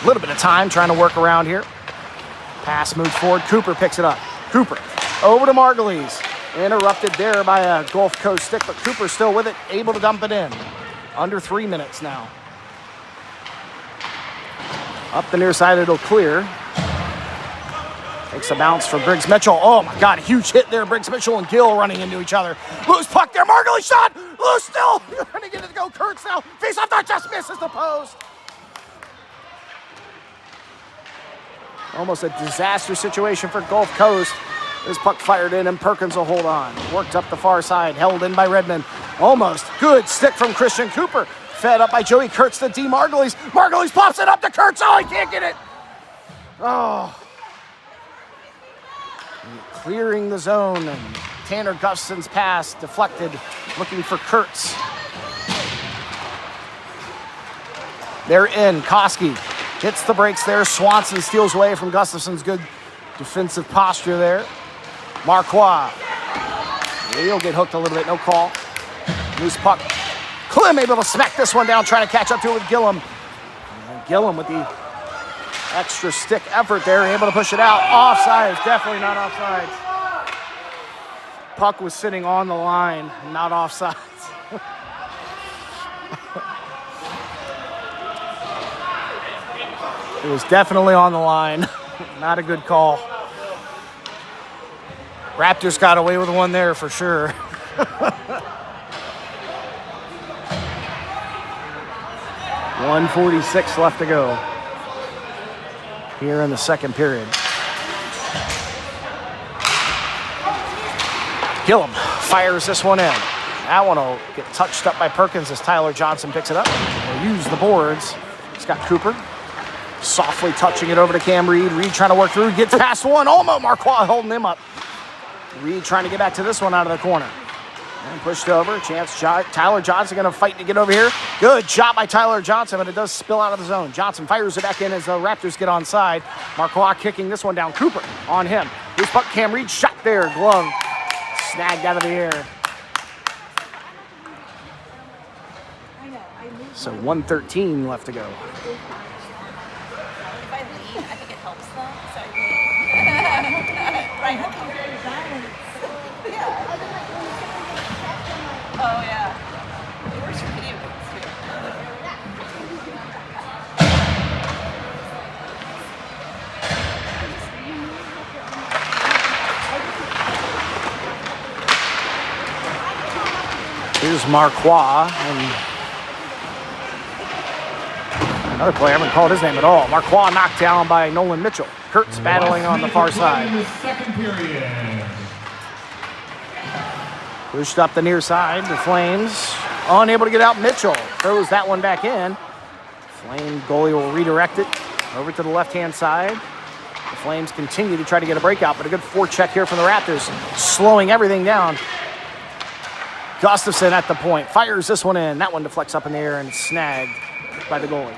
little bit of time trying to work around here. Pass moves forward. Cooper picks it up. Cooper over to Margulies. Interrupted there by a Gulf Coast stick, but Cooper's still with it, able to dump it in. Under 3 minutes now. Up the near side, it'll clear. Takes a bounce for Briggs Mitchell. Oh my God, a huge hit there. Briggs Mitchell and Gill running into each other. Loose puck there. Margulies shot. Loose still. Trying to get it to go. Kurtz now. Face off that just misses the post. Almost a disaster situation for Gulf Coast. This puck fired in and Perkins will hold on. Worked up the far side, held in by Redmond. Almost good stick from Christian Cooper. Fed up by Joey Kurtz to D. Margulies. Margulies pops it up to Kurtz. Oh, he can't get it. Oh. Clearing the zone, and Tanner Gustafson's pass deflected, looking for Kurtz. They're in. Koski hits the brakes there. Swanson steals away from Gustafson's good defensive posture there. Marquardt. He'll get hooked a little bit. No call. Loose puck. Klim able to smack this one down, trying to catch up to it with Gillum. And Gillum with the extra stick effort there, able to push it out. Offside. Definitely not offside. Puck was sitting on the line, not offside. It was definitely on the line. Not a good call. Raptors got away with one there for sure. .146 left to go here in the second period. Gillum fires this one in. That one will get touched up by Perkins as Tyler Johnson picks it up. He'll use the boards. He's got Cooper. Softly touching it over to Cam Reed. Reed trying to work through. Gets past one. Almost Marquardt holding him up. Reed trying to get back to this one out of the corner. And pushed over. Chance. Tyler Johnson going to fight to get over here. Good shot by Tyler Johnson, but it does spill out of the zone. Johnson fires it back in as the Raptors get onside. Marquardt kicking this one down. Cooper on him. Loose puck. Cam Reed shot there. Glove snagged out of the air. So 1:13 left to go. I think it helps them. So right. Yeah. Oh yeah. It works for video games too. Here's Marquardt and another player. I haven't called his name at all. Marquardt knocked down by Nolan Mitchell. Kurtz battling on the far side. In the second period. Pushed up the near side. The Flames unable to get out. Mitchell throws that one back in. Flame goalie will redirect it over to the left-hand side. The Flames continue to try to get a breakout, but a good forecheck here from the Raptors, slowing everything down. Gustafson at the point. Fires this one in. That one deflects up in the air and snagged by the goalie.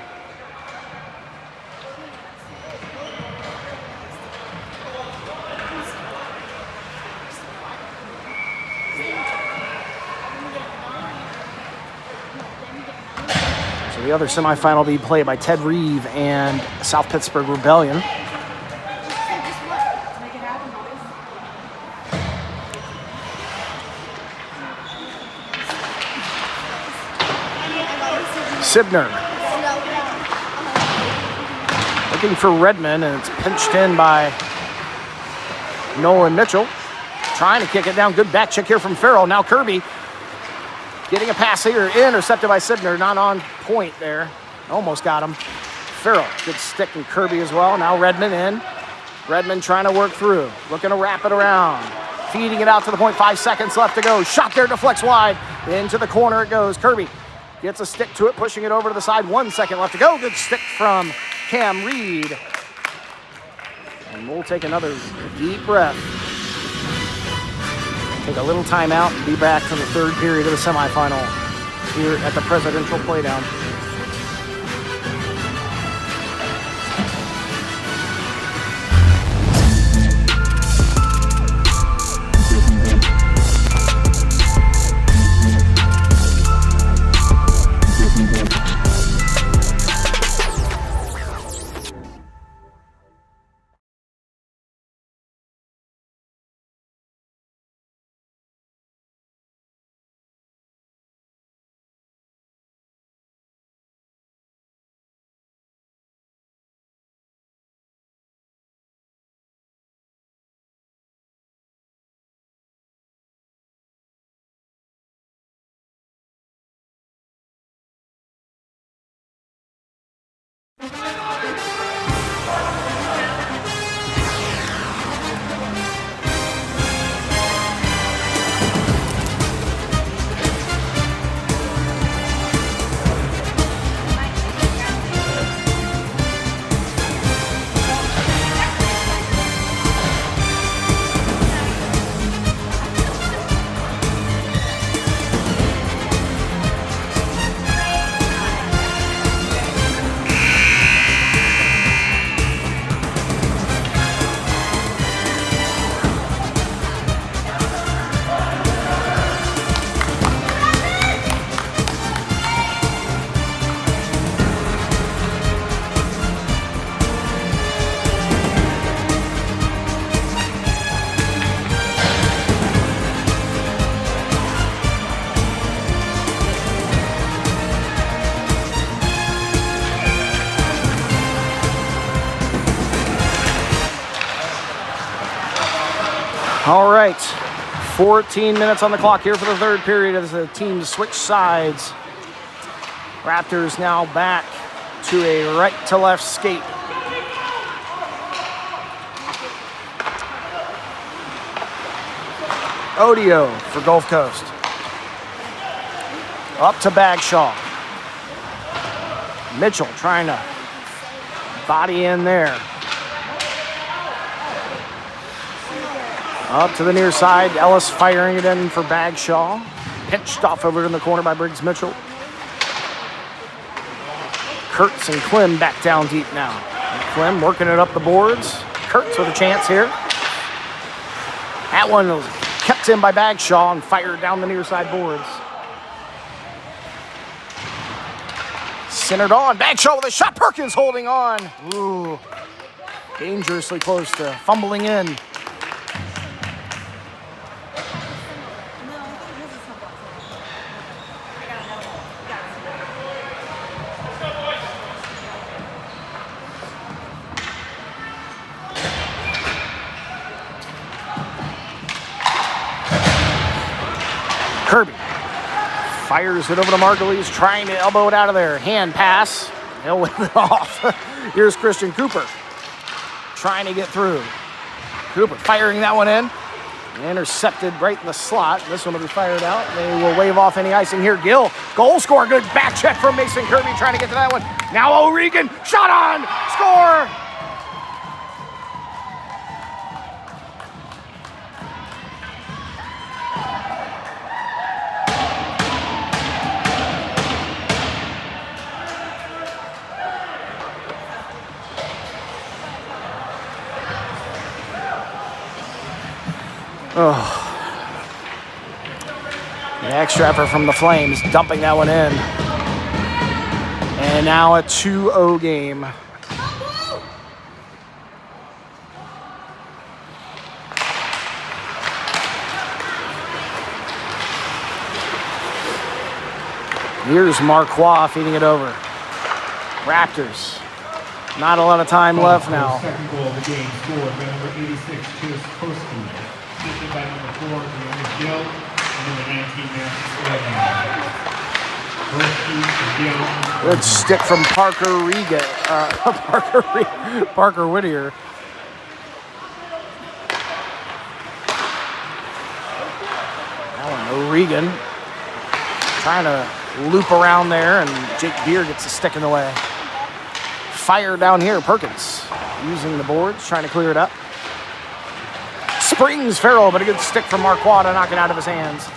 The other semifinal will be played by Ted Reeve and South Pittsburgh Rebellion. Sibner looking for Redmond, and it's pinched in by Nolan Mitchell. Trying to kick it down. Good back check here from Farrell. Now Kirby getting a pass here, intercepted by Sibner, not on point there. Almost got him. Farrell, good stick from Kirby as well. Now Redmond in. Redmond trying to work through, looking to wrap it around. Feeding it out to the point, 5 seconds left to go. Shot there, deflects wide. Into the corner it goes. Kirby gets a stick to it, pushing it over to the side. 1 second left to go. Good stick from Cam Reed. And we'll take another deep breath. Take a little timeout and be back for the third period of the semifinal here at the Presidential Playdown. All right, 14 minutes on the clock here for the third period as the teams switch sides. Raptors now back to a right-to-left skate. Odio for Gulf Coast. Up to Bagshaw. Mitchell trying to body in there. Up to the near side. Ellis firing it in for Bagshaw. Pinched off over in the corner by Briggs Mitchell. Kurtz and Klim back down deep now. And Klim working it up the boards. Kurtz with a chance here. That one was kept in by Bagshaw and fired down the near side boards. Centered on. Bagshaw with a shot. Perkins holding on. Ooh. Dangerously close to fumbling in. Kirby fires it over to Margulies, trying to elbow it out of there. Hand pass. He'll whip it off. Here's Christian Cooper trying to get through. Cooper firing that one in. Intercepted right in the slot. This one will be fired out. They will wave off any icing here. Gill, goal score. Good back check from Mason Kirby trying to get to that one. Now O'Regan, shot on, score. Oh. The extra effort from the Flames, dumping that one in. And now a 2-0 game. Here's Marquois feeding it over. Raptors. Not a lot of time left now. Second goal of the game scored by number 86, Chikoski. Assisted by number 4, Deonis Gill, and number 19, Matthew. Good stick from Parker Riga. Parker Whittier. That one, O'Regan. Trying to loop around there, and Jake Beer gets a stick in the way. Fire down here, Perkins. Using the boards, trying to clear it up. Springs Farrell, but a good stick from Marquardt to knock it out of his hands.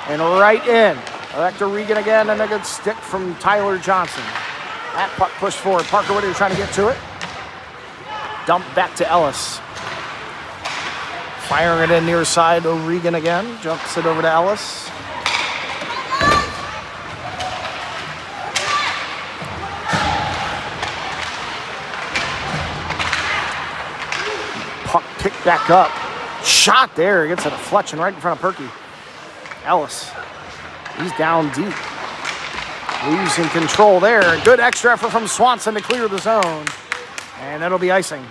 And right in. Back to Regan again, and a good stick from Tyler Johnson. That puck pushed forward. Parker Whittier trying to get to it. Dump back to Ellis. Firing it in near side, O'Regan again. Jumps it over to Ellis. Puck picked back up. Shot there. Gets a deflection right in front of Perky. Ellis. He's down deep. Losing control there. Good extra effort from Swanson to clear the zone. And that'll be icing.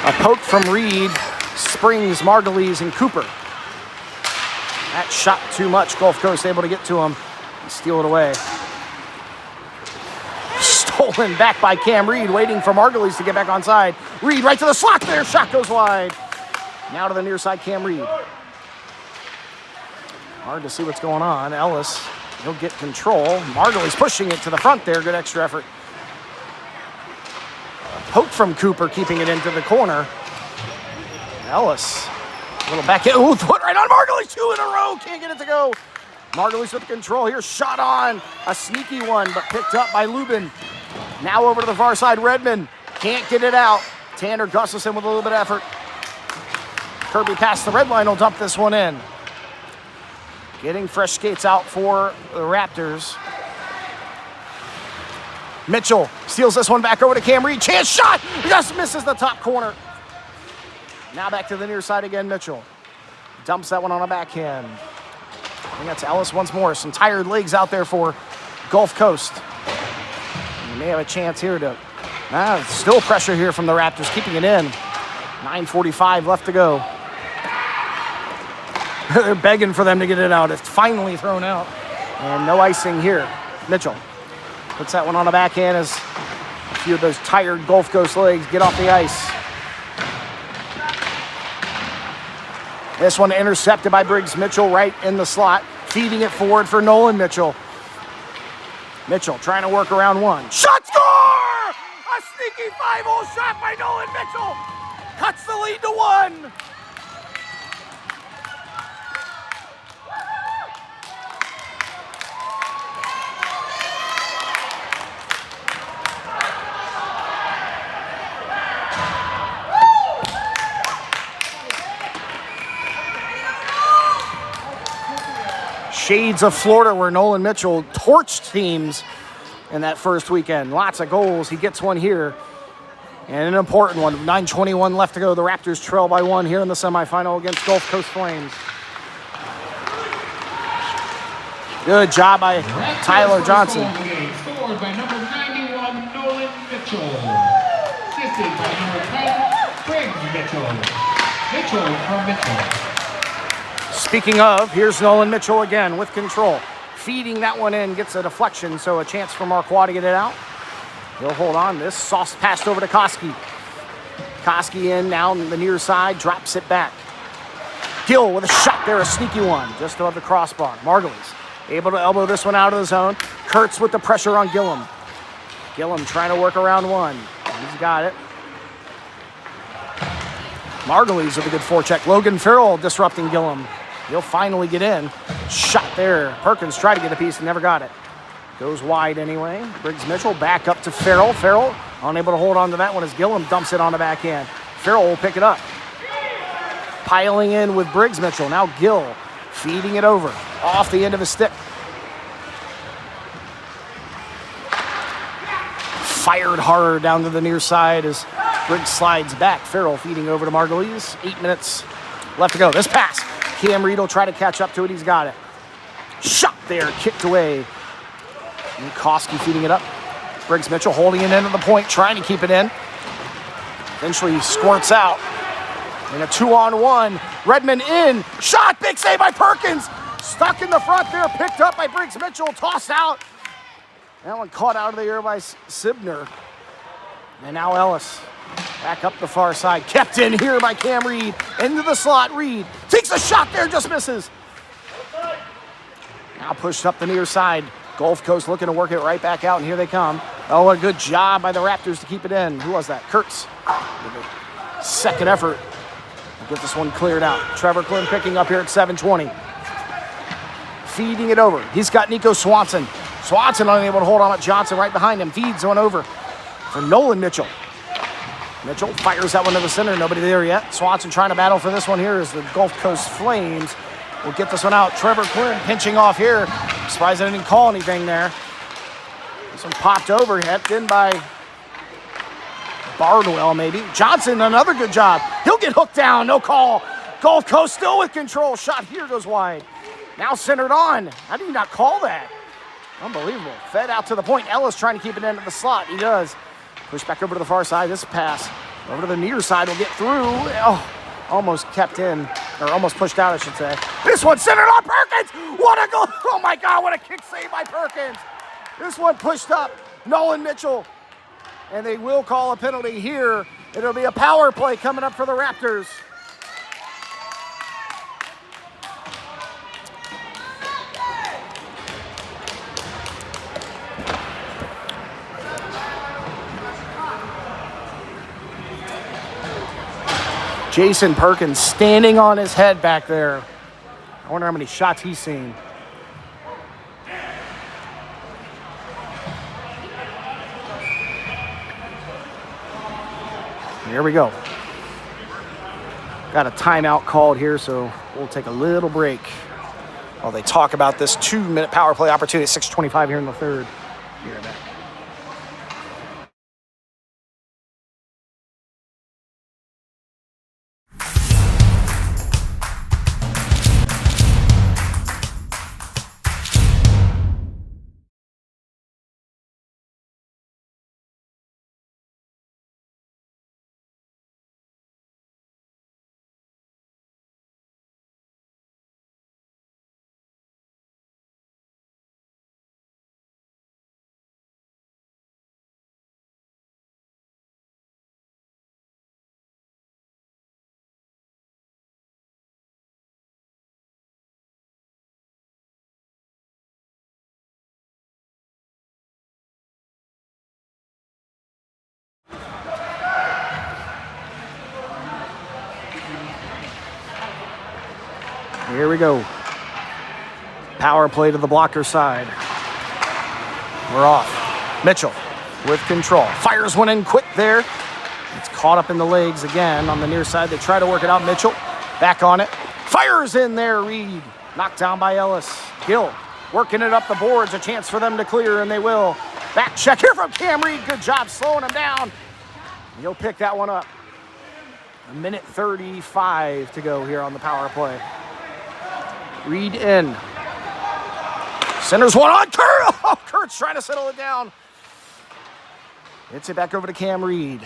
A poke from Reed, Springs, Margulies, and Cooper. That shot too much. Gulf Coast able to get to him and steal it away. Stolen back by Cam Reed, waiting for Margulies to get back onside. Reed right to the slot there. Shot goes wide. Now to the near side, Cam Reed. Hard to see what's going on. Ellis, he'll get control. Margulies pushing it to the front there. Good extra effort. Poke from Cooper, keeping it into the corner. Ellis, a little back hit. Ooh, foot right on Margulies. 2 in a row. Can't get it to go. Margulies with the control here. Shot on. A sneaky one, but picked up by Lubin. Now over to the far side, Redmond. Can't get it out. Tanner Gustafson with a little bit of effort. Kirby past the red line will dump this one in. Getting fresh skates out for the Raptors. Mitchell steals this one back over to Cam Reed. Chance shot! Just misses the top corner. Now back to the near side again, Mitchell. Dumps that one on a backhand. I think that's Ellis once more. Some tired legs out there for Gulf Coast. You may have a chance here to... still pressure here from the Raptors, keeping it in. 9:45 left to go. They're begging for them to get it out. It's finally thrown out. And no icing here. Mitchell puts that one on the backhand as a few of those tired Gulf Coast legs get off the ice. This one intercepted by Briggs Mitchell right in the slot, feeding it forward for Nolan Mitchell. Mitchell trying to work around one. Shot, score! A sneaky 5-0 shot by Nolan Mitchell. Cuts the lead to 1. Shades of Florida where Nolan Mitchell torched teams in that first weekend. Lots of goals. He gets one here. And an important one. 9:21 left to go. The Raptors trail by 1 here in the semifinal against Gulf Coast Flames. Good job by Tyler Johnson. Scored by number 91, Nolan Mitchell. Assisted by number 10, Briggs Mitchell. Mitchell from Mitchell. Speaking of, here's Nolan Mitchell again with control. Feeding that one in, gets a deflection, so a chance for Marquardt to get it out. He'll hold on. This sauce passed over to Koski. Koski in now on the near side, drops it back. Gill with a shot there, a sneaky one, just above the crossbar. Margulies able to elbow this one out of the zone. Kurtz with the pressure on Gillum. Gillum trying to work around one. He's got it. Margulies with a good forecheck. Logan Farrell disrupting Gillum. He'll finally get in. Shot there. Perkins tried to get a piece and never got it. Goes wide anyway. Briggs Mitchell back up to Farrell. Farrell unable to hold on to that one as Gillum dumps it on the backhand. Farrell will pick it up. Piling in with Briggs Mitchell. Now Gill feeding it over. Off the end of his stick. Fired hard down to the near side as Briggs slides back. Farrell feeding over to Margulies. 8 minutes left to go. This pass. Cam Reed will try to catch up to it. He's got it. Shot there. Kicked away. And Koski feeding it up. Briggs Mitchell holding it into the point, trying to keep it in. Eventually squirts out. And a 2-on-1. Redmond in. Shot. Big save by Perkins. Stuck in the front there. Picked up by Briggs Mitchell. Tossed out. That one caught out of the air by Sibner. And now Ellis. Back up the far side. Kept in here by Cam Reed. Into the slot. Reed takes a shot there. Just misses. Now pushed up the near side. Gulf Coast looking to work it right back out. And here they come. Oh, what a good job by the Raptors to keep it in. Who was that? Kurtz. With a second effort to get this one cleared out. Trevor Klim picking up here at 7:20. Feeding it over. He's got Nico Swanson. Swanson unable to hold on at Johnson right behind him. Feeds one over for Nolan Mitchell. Mitchell fires that one to the center. Nobody there yet. Swanson trying to battle for this one here as the Gulf Coast Flames will get this one out. Trevor Quinn pinching off here. I'm surprised I didn't call anything there. This one popped over, headed in by Bardwell maybe. Johnson, another good job. He'll get hooked down, no call. Gulf Coast still with control. Shot here goes wide. Now centered on. How do you not call that? Unbelievable. Fed out to the point. Ellis trying to keep it into the slot. He does. Push back over to the far side. This pass over to the near side will get through. Oh, almost kept in, or almost pushed out, I should say. This one centered on Perkins. What a goal. Oh my God, what a kick save by Perkins. This one pushed up Nolan Mitchell. And they will call a penalty here. It'll be a power play coming up for the Raptors. Jason Perkins standing on his head back there. I wonder how many shots he's seen. Here we go. Got a timeout called here, so we'll take a little break. Well, they talk about this 2-minute power play opportunity at 6:25 here in the third. Be right back. Here we go. Power play to the blocker side. We're off. Mitchell with control. Fires one in quick there. It's caught up in the legs again on the near side. They try to work it out. Mitchell back on it. Fires in there. Reed knocked down by Ellis. Gill working it up the boards. A chance for them to clear, and they will. Back check here from Cam Reed. Good job slowing him down. He'll pick that one up. 1:35 to go here on the power play. Reed in. Centers one on Kurt. Oh, Kurt's trying to settle it down. Hits it back over to Cam Reed.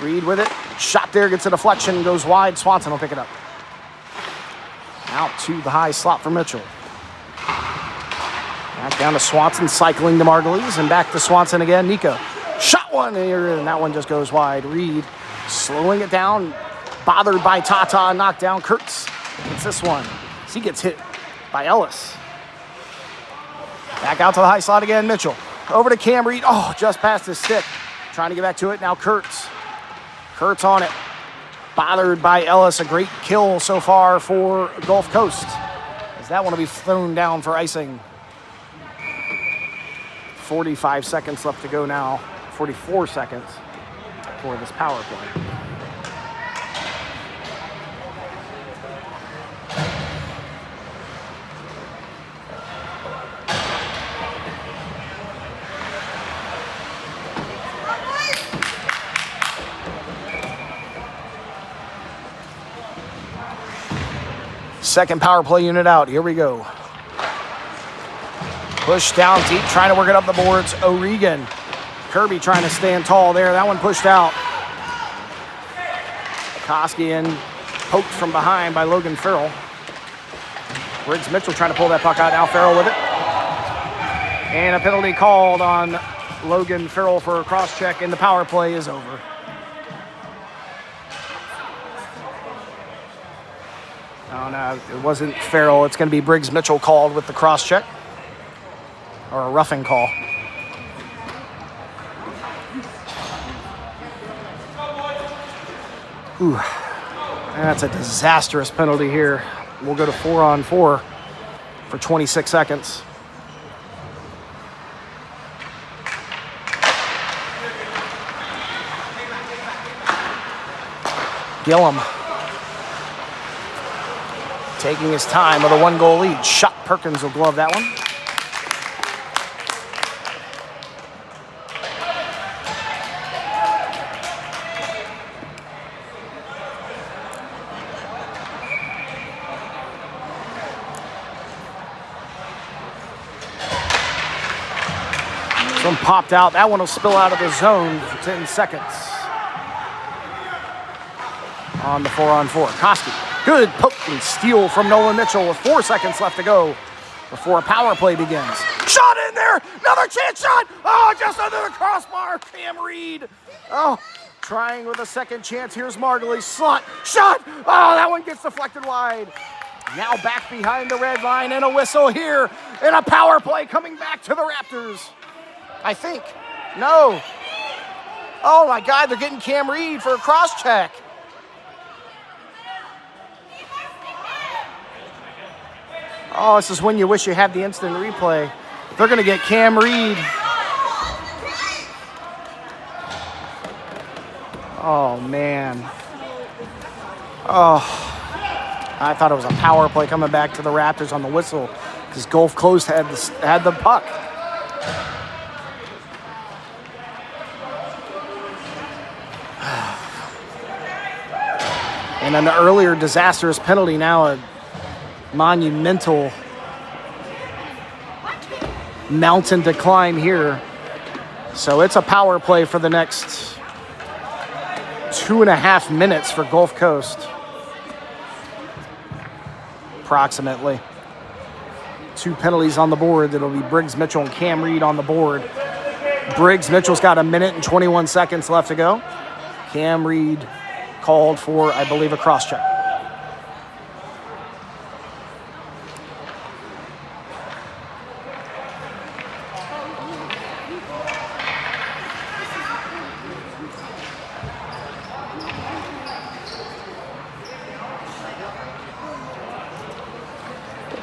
Reed with it. Shot there, gets a deflection, goes wide. Swanson will pick it up. Out to the high slot for Mitchell. Back down to Swanson, cycling to Margulies, and back to Swanson again. Nico. Shot one here, and that one just goes wide. Reed slowing it down. Bothered by Tata, knocked down. Kurtz gets this one. He gets hit by Ellis. Back out to the high slot again, Mitchell. Over to Cam Reed. Oh, just past his stick. Trying to get back to it. Now Kurtz. Kurtz on it. Bothered by Ellis. A great kill so far for Gulf Coast. As that one will be thrown down for icing. 45 seconds left to go now. 44 seconds for this power play. Second power play unit out. Here we go. Push down deep, trying to work it up the boards. O'Regan. Kirby trying to stand tall there. That one pushed out. Koski in, poked from behind by Logan Farrell. Briggs Mitchell trying to pull that puck out. Now Farrell with it. And a penalty called on Logan Farrell for a cross check, and the power play is over. Oh, no, it wasn't Farrell. It's going to be Briggs Mitchell called with the cross check. Or a roughing call. Ooh, that's a disastrous penalty here. We'll go to 4-on-4 for 26 seconds. Gillum taking his time with a 1-goal lead. Shot Perkins will glove that one. One popped out. That one will spill out of the zone for 10 seconds. On the 4-on-4. Koski. Good poke and steal from Nolan Mitchell with 4 seconds left to go before a power play begins. Shot in there. Another chance shot. Oh, just under the crossbar. Cam Reed. Oh, trying with a second chance. Here's Margulies. Slot. Shot. Oh, that one gets deflected wide. Now back behind the red line, and a whistle here. And a power play coming back to the Raptors. I think. No. Oh, my God. They're getting Cam Reed for a cross check. Oh, this is when you wish you had the instant replay. They're going to get Cam Reed. Oh, man. Oh. I thought it was a power play coming back to the Raptors on the whistle because Gulf Coast had the puck. And an earlier disastrous penalty, now a monumental mountain to climb here. So it's a power play for the next 2.5 minutes for Gulf Coast. Approximately. 2 penalties on the board. It'll be Briggs Mitchell and Cam Reed on the board. Briggs Mitchell's got 1 minute and 21 seconds left to go. Cam Reed called for, I believe, a cross check.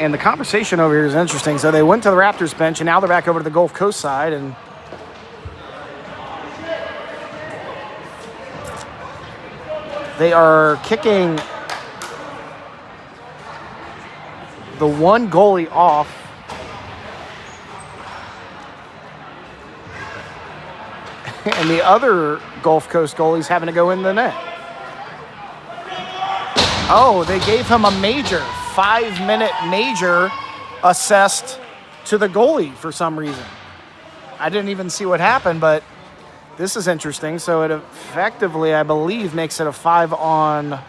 And the conversation over here is interesting. So they went to the Raptors bench, and now they're back over to the Gulf Coast side. And they are kicking the one goalie off. And the other Gulf Coast goalie's having to go in the net. Oh, they gave him a major. 5-minute major assessed to the goalie for some reason. I didn't even see what happened, but this is interesting. So it effectively, I believe, makes it a 5-on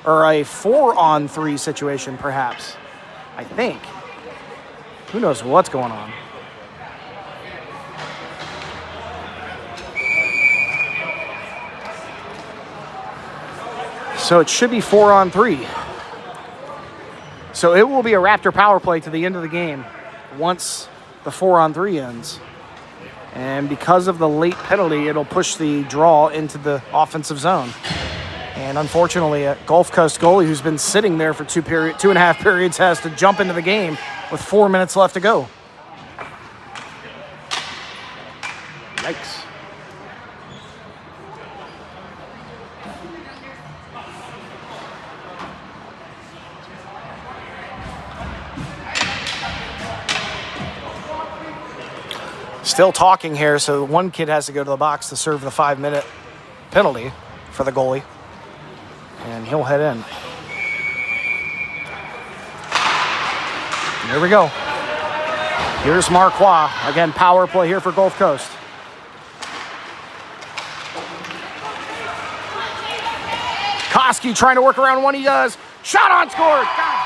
or a 4-on-3 situation, perhaps. I think. Who knows what's going on? So it should be 4-on-3. So it will be a Raptor power play to the end of the game once the 4-on-3 ends. And because of the late penalty, it'll push the draw into the offensive zone. And unfortunately, a Gulf Coast goalie who's been sitting there for 2.5 periods has to jump into the game with 4 minutes left to go. Yikes. Still talking here, so one kid has to go to the box to serve the 5-minute penalty for the goalie. And he'll head in. Here we go. Here's Marquois. Again, power play here for Gulf Coast. Koski trying to work around one. He does. Shot on, scored. God.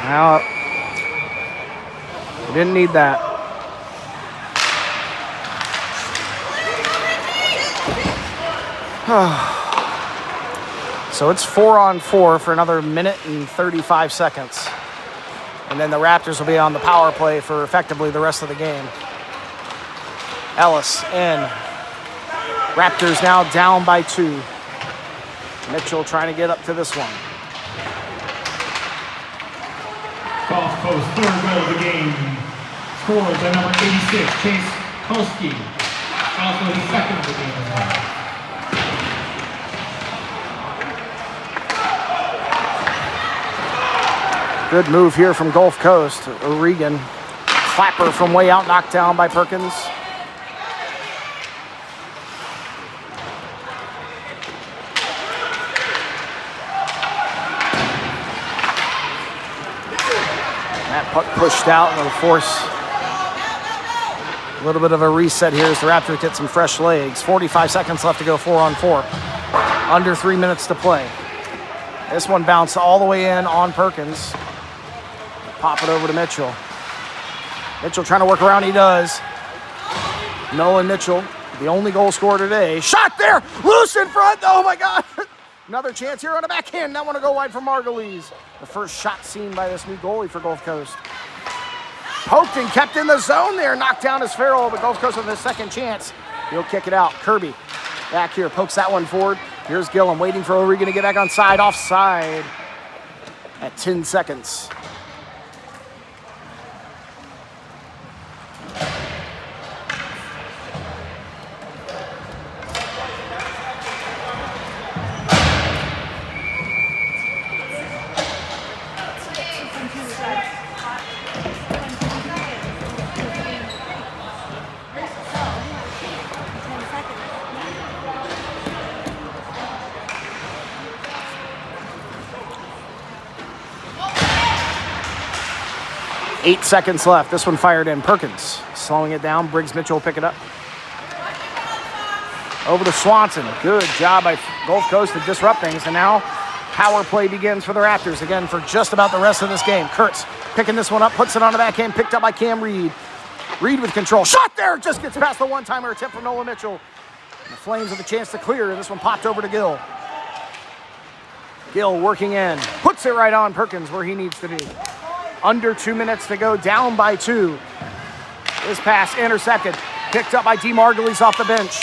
Now, we didn't need that. So it's 4-on-4 for another 1 minute and 35 seconds. And then the Raptors will be on the power play for effectively the rest of the game. Ellis in. Raptors now down by 2. Mitchell trying to get up to this one. Gulf Coast, 3rd goal of the game. Scored by number 86, Chase Koski. Also his 2nd of the game as well. Good move here from Gulf Coast. O'Regan. Clapper from way out, knocked down by Perkins. That puck pushed out and it'll force a little bit of a reset here as the Raptors get some fresh legs. 45 seconds left to go, 4-on-4. Under 3 minutes to play. This one bounced all the way in on Perkins. Pop it over to Mitchell. Mitchell trying to work around, he does. Nolan Mitchell, the only goal scorer today. Shot there, loose in front, oh my God. Another chance here on a backhand. That one will go wide for Margulies. The first shot seen by this new goalie for Gulf Coast. Poked and kept in the zone there. Knocked down as Farrell, but Gulf Coast with his second chance. He'll kick it out. Kirby back here, pokes that one forward. Here's Gillum waiting for O'Regan to get back on side. Offside at 10 seconds. Eight seconds left. This one fired in. Perkins slowing it down. Briggs Mitchell will pick it up. Over to Swanson. Good job by Gulf Coast to disrupt things. And now power play begins for the Raptors again for just about the rest of this game. Kurtz picking this one up, puts it on the backhand, picked up by Cam Reed. Reed with control. Shot there. Just gets past the one-timer attempt from Nolan Mitchell. And the Flames have a chance to clear. This one popped over to Gill. Gill working in. Puts it right on Perkins where he needs to be. Under 2 minutes to go, down by 2. This pass intercepted, picked up by D. Margulies off the bench.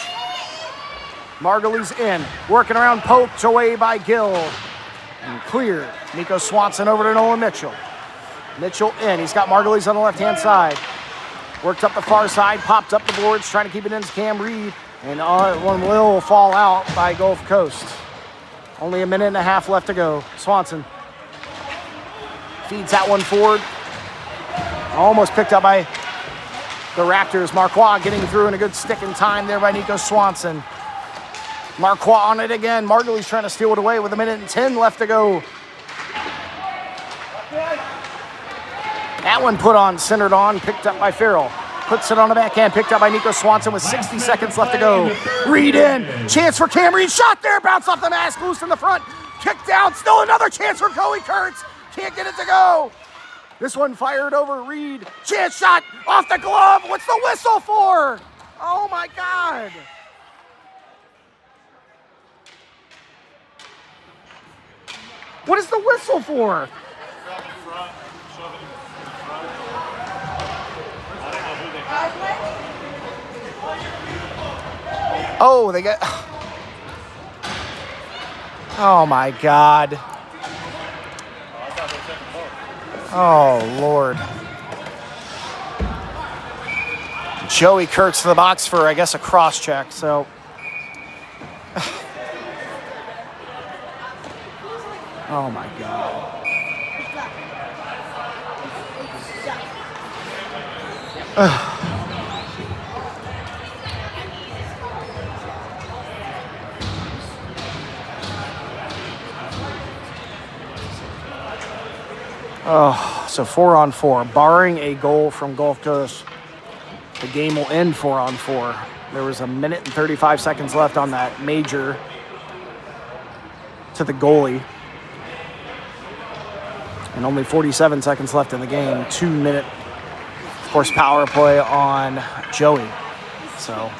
Margulies in, working around, poked away by Gill. And cleared. Nico Swanson over to Nolan Mitchell. Mitchell in, he's got Margulies on the left-hand side. Worked up the far side, popped up the boards, trying to keep it in to Cam Reed. And one will fall out by Gulf Coast. Only a minute and a half left to go. Swanson feeds that one forward. Almost picked up by the Raptors. Marquardt getting through in a good stick in time there by Nico Swanson. Marquardt on it again. Margulies trying to steal it away with a minute and 10 left to go. That one put on, centered on, picked up by Farrell. Puts it on the backhand, picked up by Nico Swanson with 60 seconds left to go. Reed in. Chance for Cam Reed. Shot there. Bounce off the mask. Loose in the front. Kick down. Still another chance for Coey Kurtz. Can't get it to go. This one fired over Reed. Chance shot off the glove. What's the whistle for? Oh my God. What is the whistle for? Oh, they got... Oh my God. Oh, Lord. Joey Kurtz to the box for, I guess, a cross check, so. Oh, my God. Oh, so 4-on-4. Barring a goal from Gulf Coast, the game will end 4-on-4. There was a minute and 35 seconds left on that major to the goalie. And only 47 seconds left in the game. 2 minute, of course, power play on Joey. So.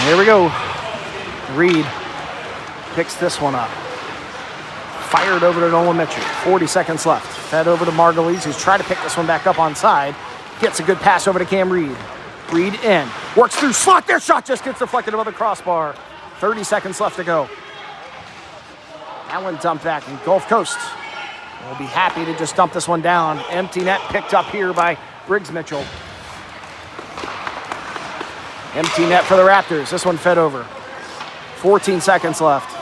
Here we go. Reed picks this one up. Fired over to Nolan Mitchell. 40 seconds left. Fed over to Margulies, who's trying to pick this one back up on side. Gets a good pass over to Cam Reed. Reed in. Works through slot. Their shot just gets deflected above the crossbar. 30 seconds left to go. That one dumped back, and Gulf Coast will be happy to just dump this one down. Empty net picked up here by Briggs Mitchell. Empty net for the Raptors. This one fed over. 14 seconds left.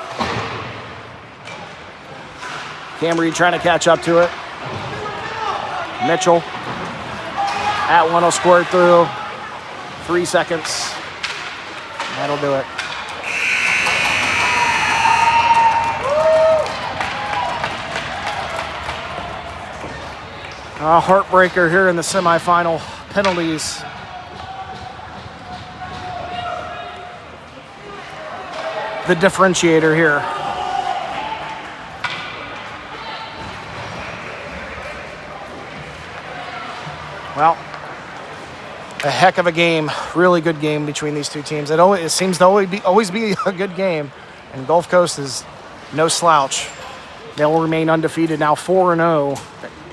Cam Reed trying to catch up to it. Mitchell. That one will squirt through. 3 seconds. That'll do it. A heartbreaker here in the semifinal. Penalties. The differentiator here. Well, a heck of a game. Really good game between these two teams. It seems to always be a good game. And Gulf Coast is no slouch. They'll remain undefeated now, 4-0,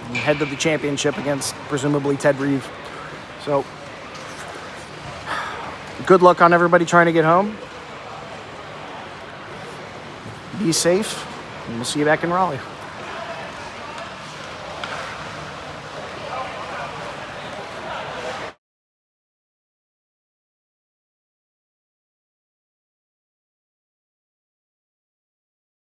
and head to the championship against presumably Ted Reeve. So, good luck on everybody trying to get home. Be safe, and we'll see you back in Raleigh.